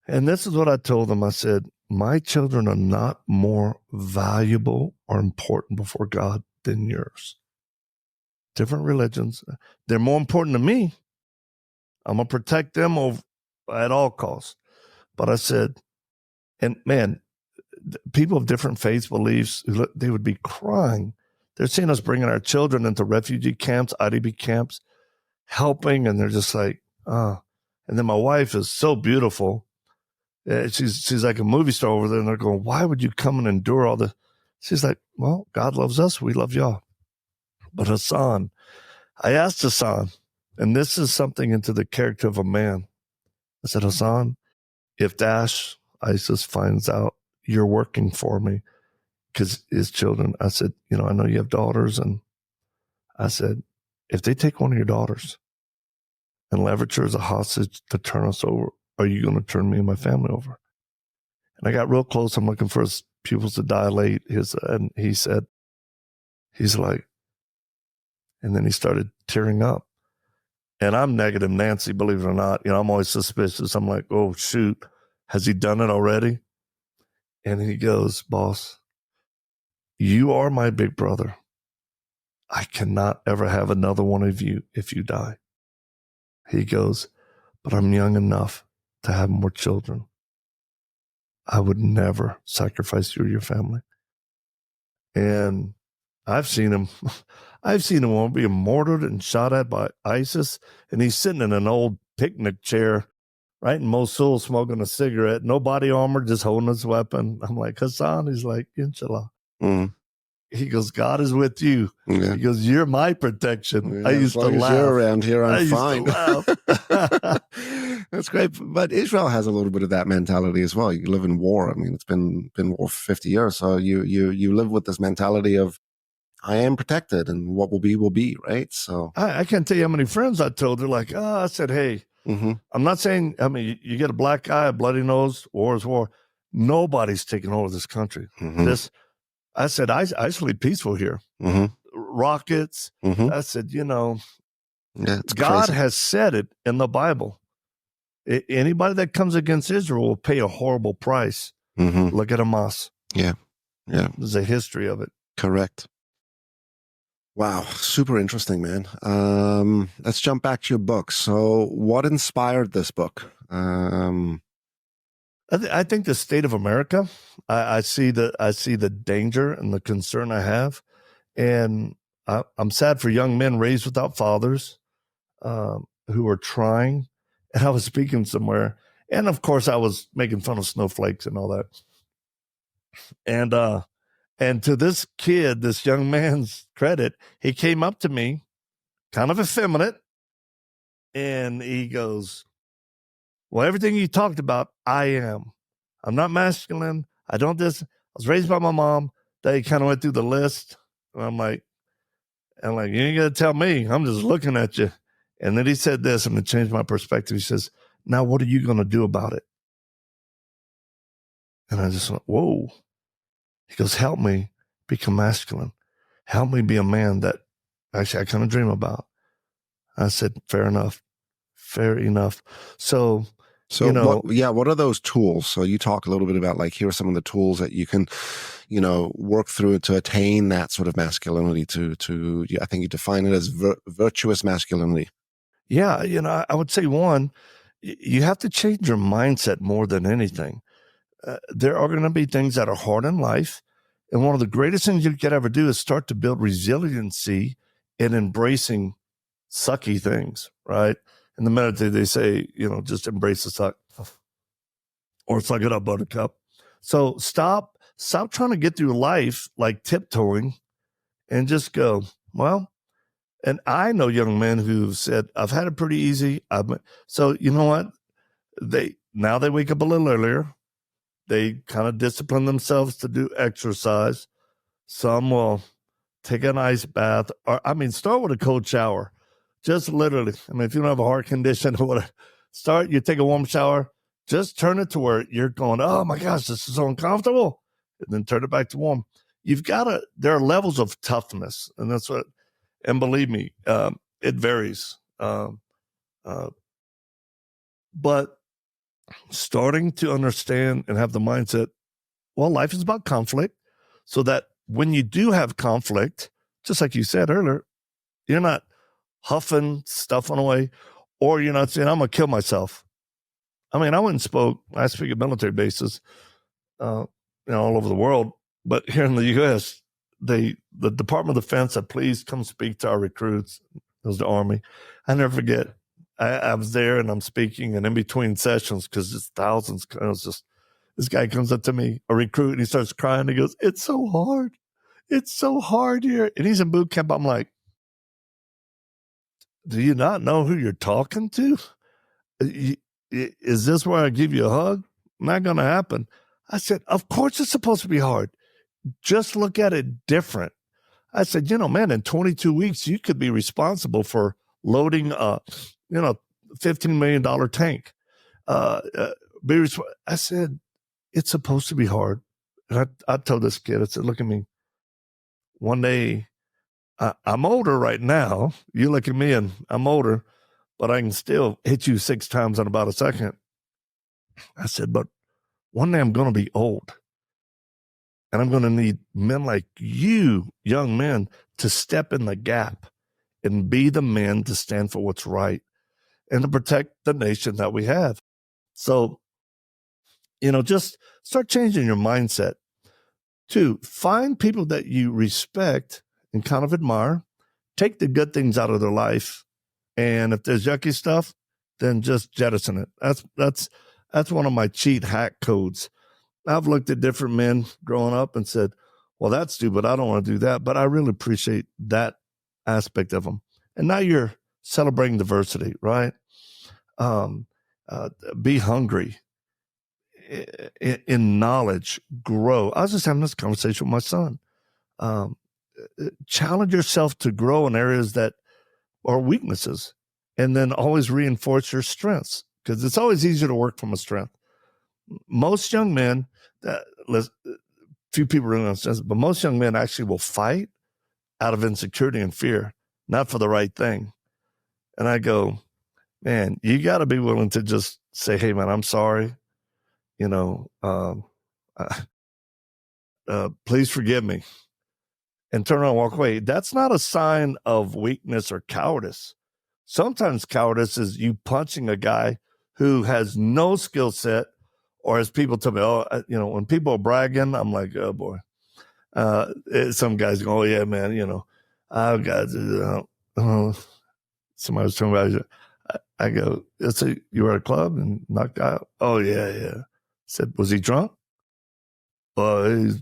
And this is what I told them. I said, my children are not more valuable or important before God than yours. Different religions. They're more important to me. I'm going to protect them at all costs. But I said, and man, people of different faiths, beliefs, they would be crying. They're seeing us bringing our children into refugee camps, IDP camps, helping, and they're just like, oh. And then my wife is so beautiful. She's like a movie star over there, and they're going, why would you come and endure all this? She's like, well, God loves us. We love y'all. But Hassan, I asked Hassan, and this is something into the character of a man. I said, Hassan, if ISIS finds out you're working for me, because his children, I said, I know you have daughters. And I said, if they take one of your daughters and leverage her as a hostage to turn us over, are you going to turn me and my family over? And I got real close. I'm looking for his pupils to dilate. And he said, he's like, and then he started tearing up. And I'm negative Nancy, believe it or not. I'm always suspicious. I'm like, oh, shoot. Has he done it already? And he goes, boss, you are my big brother. I cannot ever have another one of you if you die. He goes, but I'm young enough to have more children. I would never sacrifice you or your family. And I've seen him being mortared and shot at by ISIS. And he's sitting in an old picnic chair right in Mosul smoking a cigarette. No body armor, just holding his weapon. I'm like, Hassan? He's like, inshallah. Mm. he goes, God is with you. Yeah. He goes, you're my protection. Yeah, I used as long to as laugh. you're around here, I'm fine. used to laugh. That's great. But Israel has a little bit of that mentality as well. You live in war. I mean, it's been war for 50 years. So you live with this mentality of, I am protected and what will be, right? So I can't tell you how many friends I told. They're like, I said, hey, I'm not saying, I mean, you get a black eye, a bloody nose, war is war. Nobody's taking over this country. I said, I sleep peaceful here. Rockets. I said, God crazy. has said it in the Bible. Anybody that comes against Israel will pay a horrible price. Look at Hamas. Yeah. There's a history of it. Correct. Wow. Super interesting, man. Let's jump back to your book. So what inspired this book? I think the state of America, I see the danger and the concern I have. And I'm sad for young men raised without fathers who are trying. And I was speaking somewhere. And of course, I was making fun of snowflakes and all that. And to this kid, this young man's credit, he came up to me, kind of effeminate, and he goes, well, everything you talked about, I am. I'm not masculine. I don't this. I was raised by my mom. They kind of went through the list. And I'm like, you ain't got to tell me. I'm just looking at you. And then he said this, and it changed my perspective. He says, now what are you going to do about it? And I just went, whoa. He goes, help me become masculine. Help me be a man that actually I kind of dream about. I said, fair enough. So what are those tools? So you talk a little bit about here are some of the tools that you can, work through to attain that sort of masculinity to I think you define it as virtuous masculinity. Yeah. I would say one, you have to change your mindset more than anything. There are going to be things that are hard in life. And one of the greatest things you could ever do is start to build resiliency in embracing sucky things, right? In the meditation, they say, just embrace the suck or suck it up, buttercup. So stop trying to get through life like tiptoeing and just go, well, and I know young men who've said, I've had it pretty easy. So you know what? They wake up a little earlier. They kind of discipline themselves to do exercise. Some will take an ice bath, or start with a cold shower. Just literally, if you don't have a heart condition or whatever, you take a warm shower, just turn it to where you're going, oh my gosh, this is so uncomfortable. And then turn it back to warm. There are levels of toughness. And and believe me, it varies. But starting to understand and have the mindset, well, life is about conflict, so that when you do have conflict, just like you said earlier, you're not huffing stuff on away, or you're not saying, I'm going to kill myself. I went and spoke. I speak at military bases, all over the world, but here in the U.S., the Department of Defense said, please come speak to our recruits. It was the Army. I never forget. I was there and I'm speaking, and in between sessions, because it's thousands, it was just, this guy comes up to me, a recruit, and he starts crying. He goes, it's so hard. It's so hard here. And he's in boot camp. I'm like, do you not know who you're talking to? Is this where I give you a hug? Not going to happen. I said, of course it's supposed to be hard. Just look at it different. I said, man, in 22 weeks, you could be responsible for loading a, $15 million tank. I said, it's supposed to be hard. And I told this kid, I said, look at me. One day, I'm older right now. You look at me and I'm older, but I can still hit you 6 times in about a second. I said, but one day I'm going to be old. And I'm going to need men like you, young men, to step in the gap and be the men to stand for what's right and to protect the nation that we have. So, just start changing your mindset. 2, find people that you respect and kind of admire. Take the good things out of their life. And if there's yucky stuff, then just jettison it. That's one of my cheat hack codes. I've looked at different men growing up and said, well, that's stupid. I don't want to do that. But I really appreciate that aspect of them. And now you're celebrating diversity, right? Be hungry in knowledge, grow. I was just having this conversation with my son. Challenge yourself to grow in areas that are weaknesses, and then always reinforce your strengths, because it's always easier to work from a strength. Most young men, few people really understand this, but most young men actually will fight out of insecurity and fear, not for the right thing. And I go, man, you got to be willing to just say, hey, man, I'm sorry. Please forgive me. And turn around and walk away. That's not a sign of weakness or cowardice. Sometimes cowardice is you punching a guy who has no skill set, or as people tell me, when people are bragging, I'm like, oh boy. Some guys go, oh yeah, man, I've got, somebody was talking about it. I go, so you were at a club and knocked out? Oh yeah. I said, was he drunk? Well,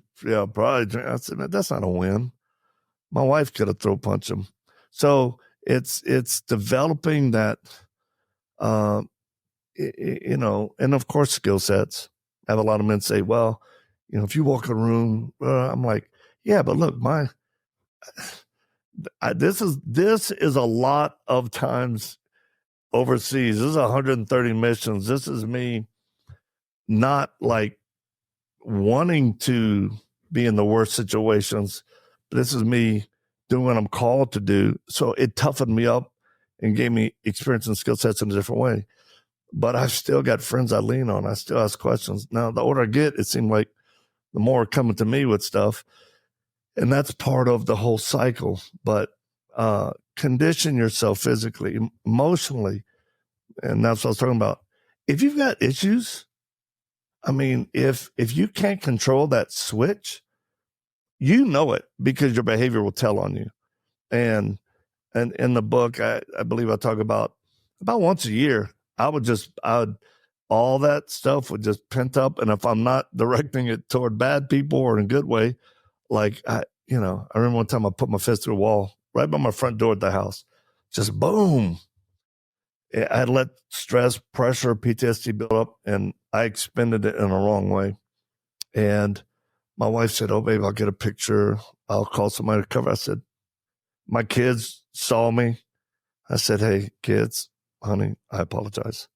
probably drunk. I said, man, that's not a win. My wife could have throw punched him. So it's developing that, and of course, skill sets. I have a lot of men say, well, if you walk in a room, I'm like, yeah, but look, this is a lot of times overseas. This is 130 missions. This is me not like wanting to be in the worst situations. This is me doing what I'm called to do. So it toughened me up and gave me experience and skill sets in a different way. But I've still got friends I lean on. I still ask questions. Now, the older I get, it seemed like the more coming to me with stuff. And that's part of the whole cycle. But condition yourself physically, emotionally. And that's what I was talking about. If you've got issues, I mean, if you can't control that switch, you know it because your behavior will tell on you. And in the book, I believe I talk about once a year, all that stuff would just pent up. And if I'm not directing it toward bad people or in a good way, like, I remember one time I put my fist through a wall right by my front door at the house, just boom. I had let stress, pressure, PTSD build up, and I expended it in a wrong way. And my wife said, oh, babe, I'll get a picture. I'll call somebody to cover. I said, my kids saw me. I said, hey, kids, honey, I apologize.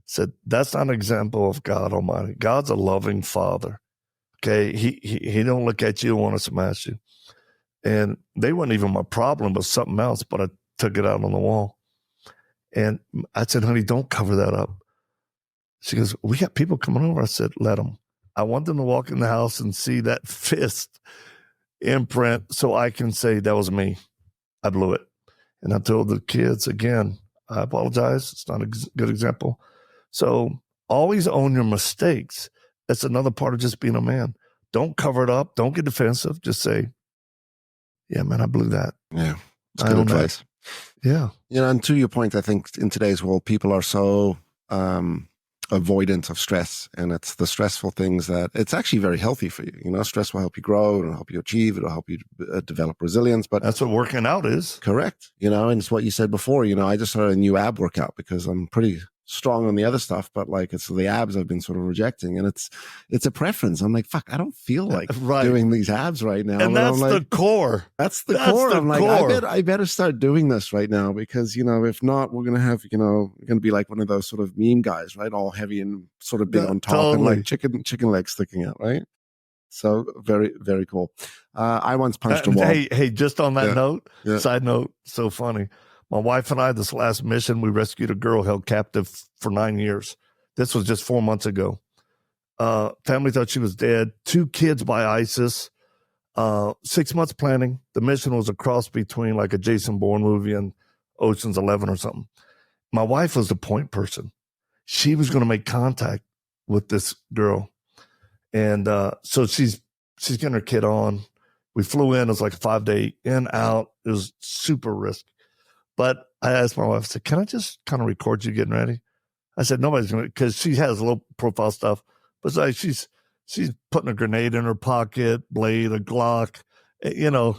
I said, that's not an example of God Almighty. God's a loving Father. Okay, he don't look at you and want to smash you. And they weren't even my problem, but something else, but I took it out on the wall. And I said, honey, don't cover that up. She goes, we got people coming over. I said, let them. I want them to walk in the house and see that fist imprint so I can say that was me. I blew it. And I told the kids, again, I apologize. It's not a good example. So always own your mistakes. That's another part of just being a man. Don't cover it up. Don't get defensive. Just say, yeah, man, I blew that. Yeah, it's good advice. Yeah. And to your point, I think in today's world, people are so avoidant of stress, and it's the stressful things that it's actually very healthy for you. Stress will help you grow, it'll help you achieve, it'll help you develop resilience. But that's what working out is. Correct. And it's what you said before. I just started a new ab workout because I'm pretty strong on the other stuff, but like it's the abs I've been sort of rejecting, and it's a preference. I'm like, fuck, I don't feel like doing these abs right now. And that's the core. That's the core. I'm like, I better start doing this right now because if not, we're gonna have we're gonna be like one of those sort of meme guys, right? All heavy and sort of big on top and like chicken legs sticking out, right? So very, very cool. I once punched a wall. Hey, just on that note, side note, so funny. My wife and I, this last mission, we rescued a girl held captive for 9 years. This was just 4 months ago. Family thought she was dead. 2 kids by ISIS. 6 months planning. The mission was a cross between like a Jason Bourne movie and Ocean's 11 or something. My wife was the point person. She was going to make contact with this girl. And so she's getting her kid on. We flew in. It was like a 5-day in, out. It was super risky. But I asked my wife, I said, can I just kind of record you getting ready? I said, nobody's going to, because she has a little profile stuff. But it's like she's she's putting a grenade in her pocket, blade, a Glock, you know.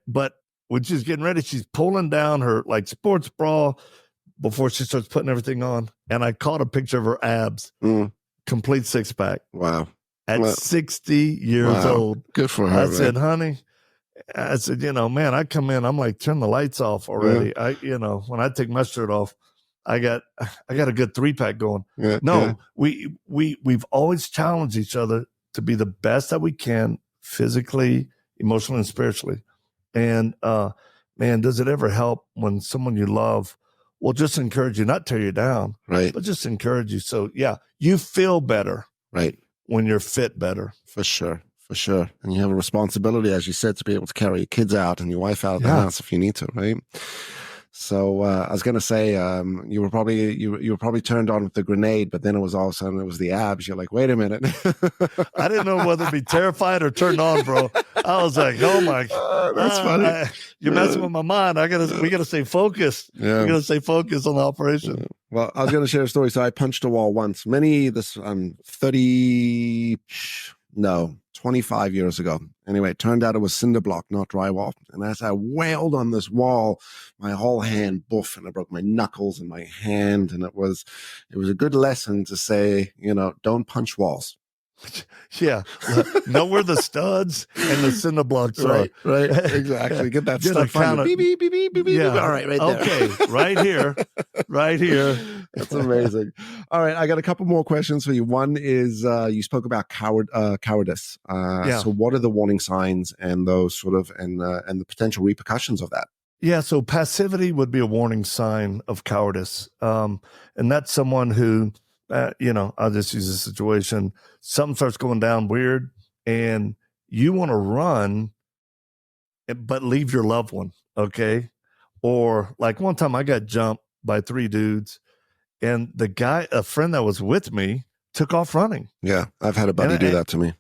But when she's getting ready, she's pulling down her like sports bra before she starts putting everything on. And I caught a picture of her abs, complete 6-pack. Wow. At 60 years old. Good for her. I said, honey, man, I come in, I'm like, turn the lights off already. When I take my shirt off, I got a good 3-pack going. We've always challenged each other to be the best that we can physically, emotionally, and spiritually. And man, does it ever help when someone you love will just encourage you, not tear you down, right? But just encourage you. So yeah, you feel better, right, when you're fit better. For sure. And you have a responsibility, as you said, to be able to carry your kids out and your wife out of the house if you need to, right? So I was going to say, you were probably turned on with the grenade, but then it was all of a sudden it was the abs. You're like, wait a minute. I didn't know whether to be terrified or turned on, bro. I was like, oh my, that's funny. You're messing with my mind. We gotta stay focused. Yeah. We gotta stay focused on the operation. Well, I was going to share a story. So I punched a wall once. 25 years ago. Anyway, it turned out it was cinder block, not drywall. And as I wailed on this wall, my whole hand and I broke my knuckles and my hand. And it was a good lesson to say, don't punch walls. Yeah. Know where the studs and the cinder blocks are. Right. Exactly. Get that stud finder. Beep, beep, beep, beep, beep, beep. Yeah. All right, right there. Okay. Right here. That's amazing. All right. I got a couple more questions for you. One is, you spoke about cowardice. So what are the warning signs and those sort of, and the potential repercussions of that? Yeah. So passivity would be a warning sign of cowardice. And that's someone who, I'll just use a situation. Something starts going down weird and you want to run, but leave your loved one. Okay. Or like one time I got jumped by 3 dudes and a friend that was with me took off running. Yeah. I've had a buddy do that to me.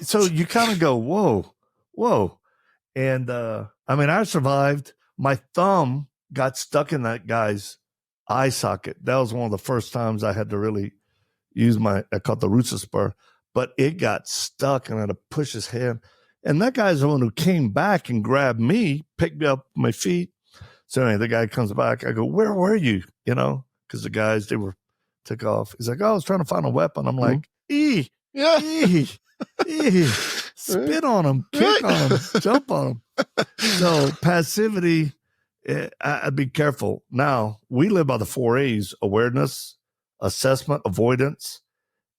So you kind of go, whoa. And, I survived. My thumb got stuck in that guy's eye socket. That was one of the first times I had to really use I call it the Rusa spur, but it got stuck and I had to push his hand. And that guy's the one who came back and grabbed me, picked me up my feet. So anyway, the guy comes back. I go, where were you? Because the guys, took off. He's like, I was trying to find a weapon. I'm like, spit on him, kick on him, jump on him. So passivity, I'd be careful. Now, we live by the 4 A's: awareness, assessment, avoidance,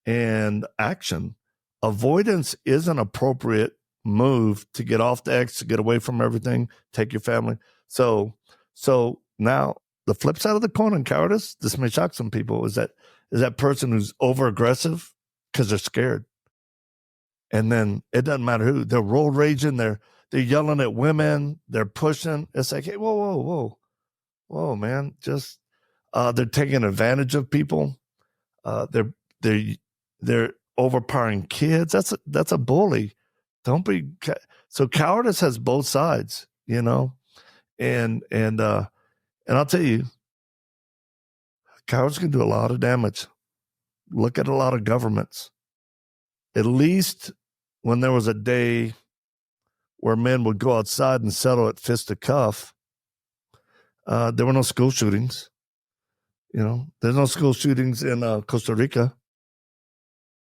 and action. Avoidance is an appropriate move to get off the X, to get away from everything, take your family. So now the flip side of the coin in cowardice, this may shock some people, is that person who's over aggressive because they're scared. And then it doesn't matter who, they're road raging, they're yelling at women, they're pushing. It's like, hey, whoa, man. Just they're taking advantage of people. They're overpowering kids. That's a bully. Don't be so cowardice has both sides, and I'll tell you, cowards can do a lot of damage. Look at a lot of governments. At least when there was a day where men would go outside and settle at fist to cuff, there were no school shootings. There's no school shootings in Costa Rica,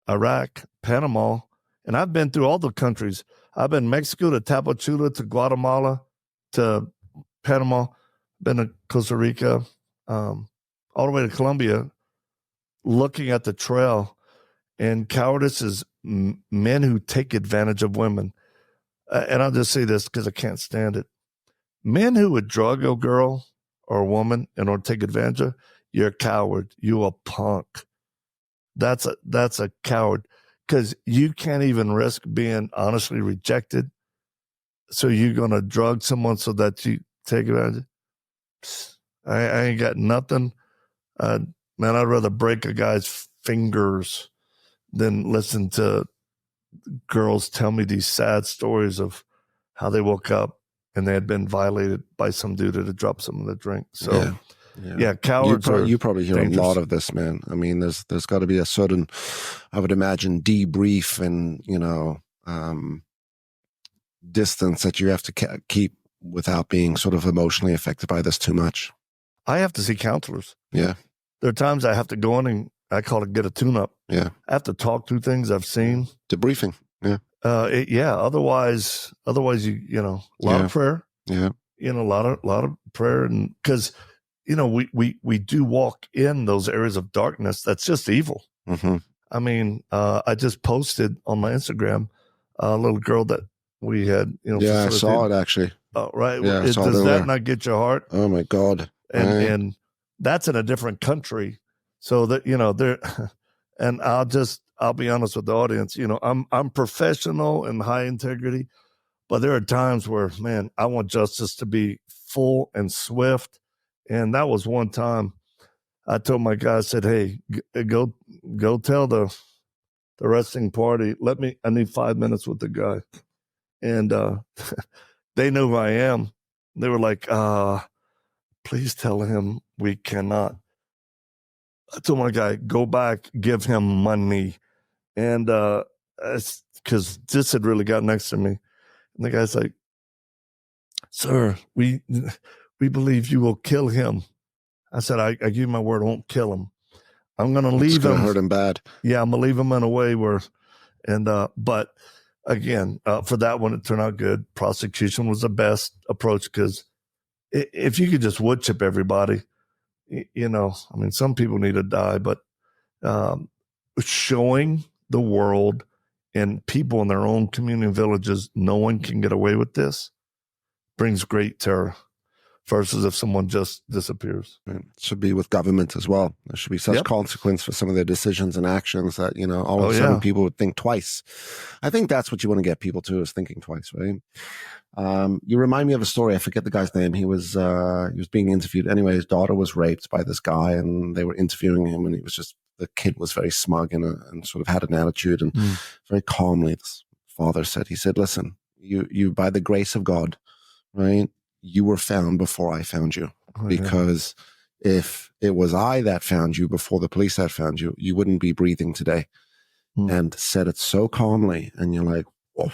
Iraq, Panama. And I've been through all the countries. I've been Mexico to Tapachula to Guatemala to Panama, been to Costa Rica, all the way to Colombia, looking at the trail. And cowardice is men who take advantage of women. And I'll just say this because I can't stand it. Men who would drug a girl or a woman in order to take advantage of, you're a coward. You a punk. That's a coward, because you can't even risk being honestly rejected. So you're going to drug someone so that you take advantage. I ain't got nothing. Man, I'd rather break a guy's fingers than listen to girls tell me these sad stories of how they woke up and they had been violated by some dude that had dropped some of the drink. So Yeah, cowards You probably hear dangerous. a lot of this, man. I mean, there's got to be a certain, I would imagine, debrief and distance that you have to keep without being sort of emotionally affected by this too much. I have to see counselors. Yeah. There are times I have to go in and I call it get a tune-up. Yeah. I have to talk through things I've seen. Debriefing. Yeah. Otherwise, a lot of prayer. Yeah. A lot of prayer, and because we do walk in those areas of darkness. That's just evil. Mm-hmm. I mean, I just posted on my Instagram a little girl that we had. I saw it actually. Oh, right. Yeah, Does that not get your heart? Oh my God. And that's in a different country, so that there. And I'll be honest with the audience. I'm professional and high integrity, but there are times where, man, I want justice to be full and swift. And that was one time I told my guy, I said, hey, go tell the wrestling party, I need 5 minutes with the guy. And they know who I am. They were like, please tell him we cannot. I told my guy, go back, give him money. And because this had really got next to me. And the guy's like, sir, we believe you will kill him. I said, I give you my word, I won't kill him. I'm going to leave him. Hurt him bad. Yeah, I'm going to leave him in a way where, but again, for that one, it turned out good. Prosecution was the best approach because if you could just wood chip everybody, some people need to die, but showing the world and people in their own community and villages, no one can get away with this, brings great terror versus if someone just disappears. It should be with government as well. There should be such consequence for some of their decisions and actions that, all of a sudden people would think twice. I think that's what you want to get people to, is thinking twice, right? You remind me of a story. I forget the guy's name. He was being interviewed. Anyway, his daughter was raped by this guy and they were interviewing him, and the kid was very smug and sort of had an attitude, and very calmly, this father said, listen, you by the grace of God, right? You were found before I found you, because if it was I that found you before the police had found you, you wouldn't be breathing today. And said it so calmly, and you're like, oh,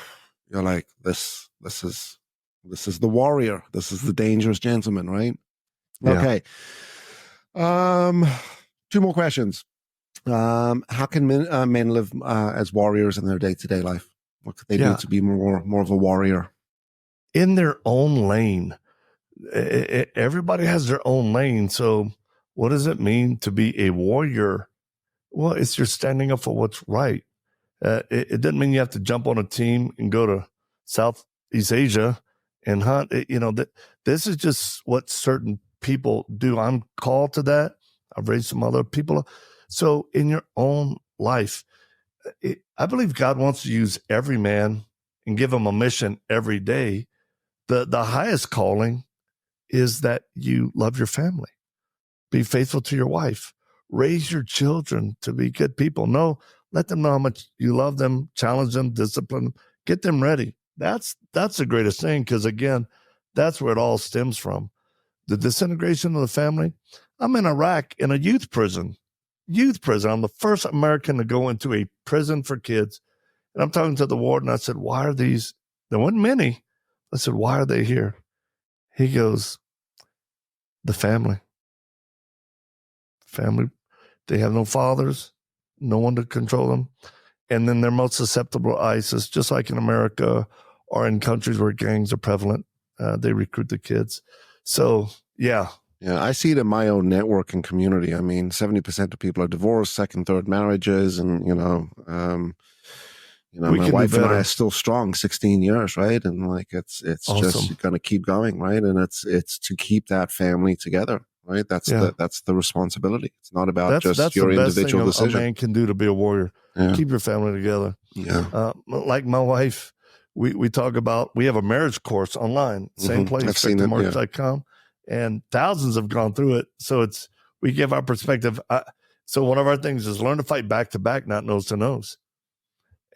this is the warrior. This is the dangerous gentleman, right? Yeah. Okay. 2 more questions. How can men live as warriors in their day-to-day life? What could they do to be more of a warrior? In their own lane. Everybody has their own lane. So what does it mean to be a warrior? Well, it's you're standing up for what's right. It doesn't mean you have to jump on a team and go to Southeast Asia and hunt. This is just what certain people do. I'm called to that. I've raised some other people. So in your own life, I believe God wants to use every man and give him a mission every day. The highest calling is that you love your family, be faithful to your wife, raise your children to be good people. Let them know how much you love them, challenge them, discipline them, get them ready. That's the greatest thing, because again, that's where it all stems from. The disintegration of the family. I'm in Iraq in a youth prison. I'm the first American to go into a prison for kids. And I'm talking to the warden. I said, why are these? There weren't many. I said, why are they here? He goes, the family. They have no fathers, no one to control them. And then they're most susceptible to ISIS, just like in America or in countries where gangs are prevalent. They recruit the kids. So, yeah. Yeah, I see it in my own network and community. I mean, 70% of people are divorced, second, third marriages, and my wife and I are still strong, 16 years, right? And it's awesome. Just going to keep going, right? And it's to keep that family together, right? That's the responsibility. It's not about just your individual decision. That's the best thing a man can do to be a warrior. Yeah. Keep your family together. Yeah. Like my wife, we talk about, we have a marriage course online, same place, victormarx.com, and thousands have gone through it. So we give our perspective. So one of our things is learn to fight back to back, not nose to nose.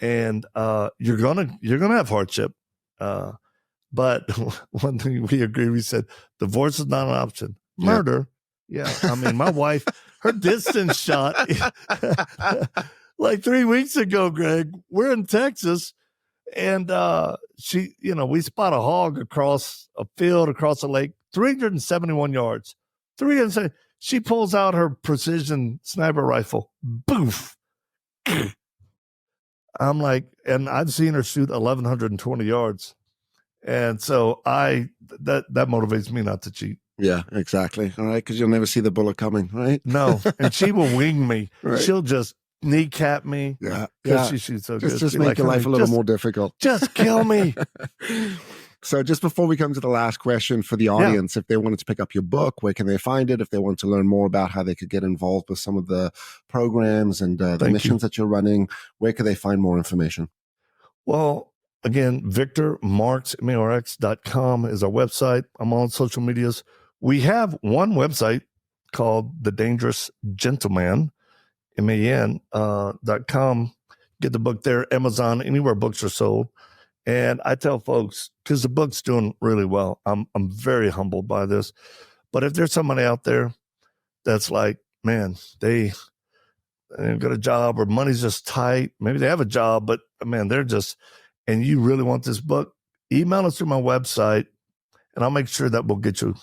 And you're gonna have hardship, but one thing we agree, we said divorce is not an option. Murder, Yeah. I mean, my wife, her distance shot like 3 weeks ago, Greg, we're in Texas and she, we spot a hog across a field, across a lake, 371 yards. 370. She pulls out her precision sniper rifle. Boof. I'm like, and I've seen her shoot 1,120 yards. And so that motivates me not to cheat. Yeah, exactly. All right, because you'll never see the bullet coming, right? No, and she will wing me. Right. She'll just kneecap me. Yeah, because she shoots so good. Just make your life a little more difficult. Just kill me. So just before we come to the last question for the audience, if they wanted to pick up your book, where can they find it? If they want to learn more about how they could get involved with some of the programs and the missions that you're running, where could they find more information? Well, again, Victor Marx, MARX.com is our website. I'm on social medias. We have one website called The Dangerous Gentleman, MAN.com. Get the book there, Amazon, anywhere books are sold. And I tell folks, because the book's doing really well, I'm very humbled by this. But if there's somebody out there that's like, man, they've got a job or money's just tight, maybe they have a job, but man, and you really want this book, email us through my website and I'll make sure that we'll get you.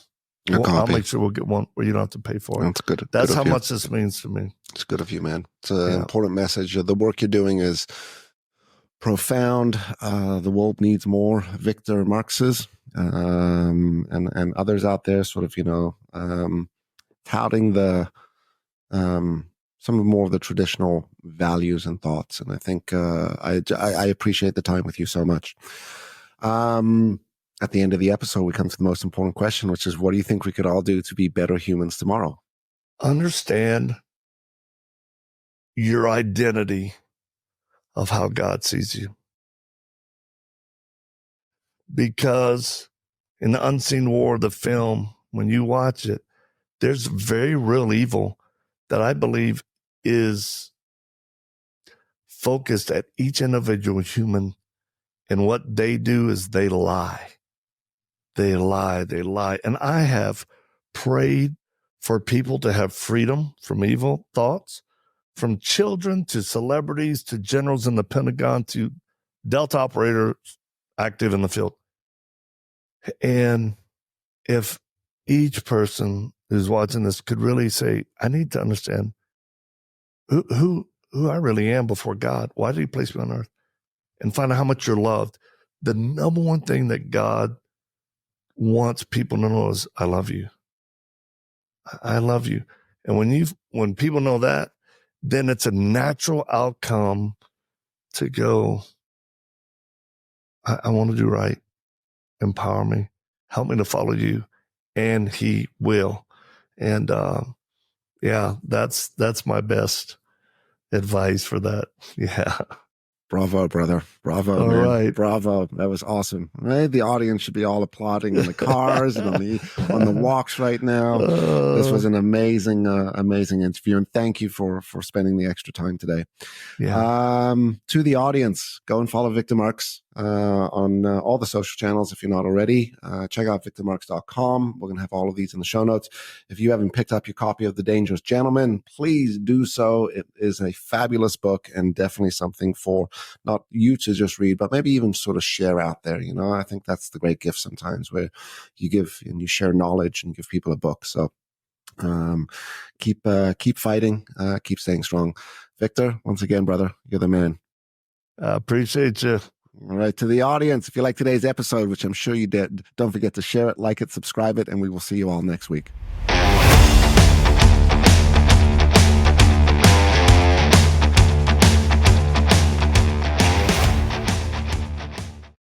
I'll make sure we'll get one where you don't have to pay for it. That's good. That's how much this means to me. It's good of you, man. It's an important message. The work you're doing is profound. The world needs more Victor Marx's and others out there sort of, touting some more of the traditional values and thoughts. And I think I appreciate the time with you so much. At the end of the episode, we come to the most important question, which is, what do you think we could all do to be better humans tomorrow? Understand your identity of how God sees you. Because in the unseen war of the film, when you watch it, there's very real evil that I believe is focused at each individual human. And what they do is they lie. They lie. And I have prayed for people to have freedom from evil thoughts, from children to celebrities to generals in the Pentagon to Delta operators active in the field. And if each person who's watching this could really say, I need to understand who I really am before God. Why did he place me on earth? And find out how much you're loved. The number one thing that God wants people to know is, I love you. I love you. And when people know that, then it's a natural outcome to go, I want to do right. Empower me. Help me to follow you. And he will. And that's my best advice for that. Yeah. Bravo, brother. Bravo, all man. Right. Bravo. That was awesome. Right? The audience should be all applauding in the cars and on the walks right now. This was an amazing interview. And thank you for spending the extra time today. Yeah. To the audience, go and follow Victor Marx on all the social channels if you're not already. Check out victormarx.com. We're going to have all of these in the show notes. If you haven't picked up your copy of The Dangerous Gentleman, please do so. It is a fabulous book and definitely something for not you to just read, but maybe even sort of share out there. I think that's the great gift sometimes, where you give and you share knowledge and give people a book. So keep fighting, keep staying strong. Victor, once again, brother, you're the man. I appreciate you. All right, to the audience, if you like today's episode, which I'm sure you did, don't forget to share it, like it, subscribe it, and we will see you all next week.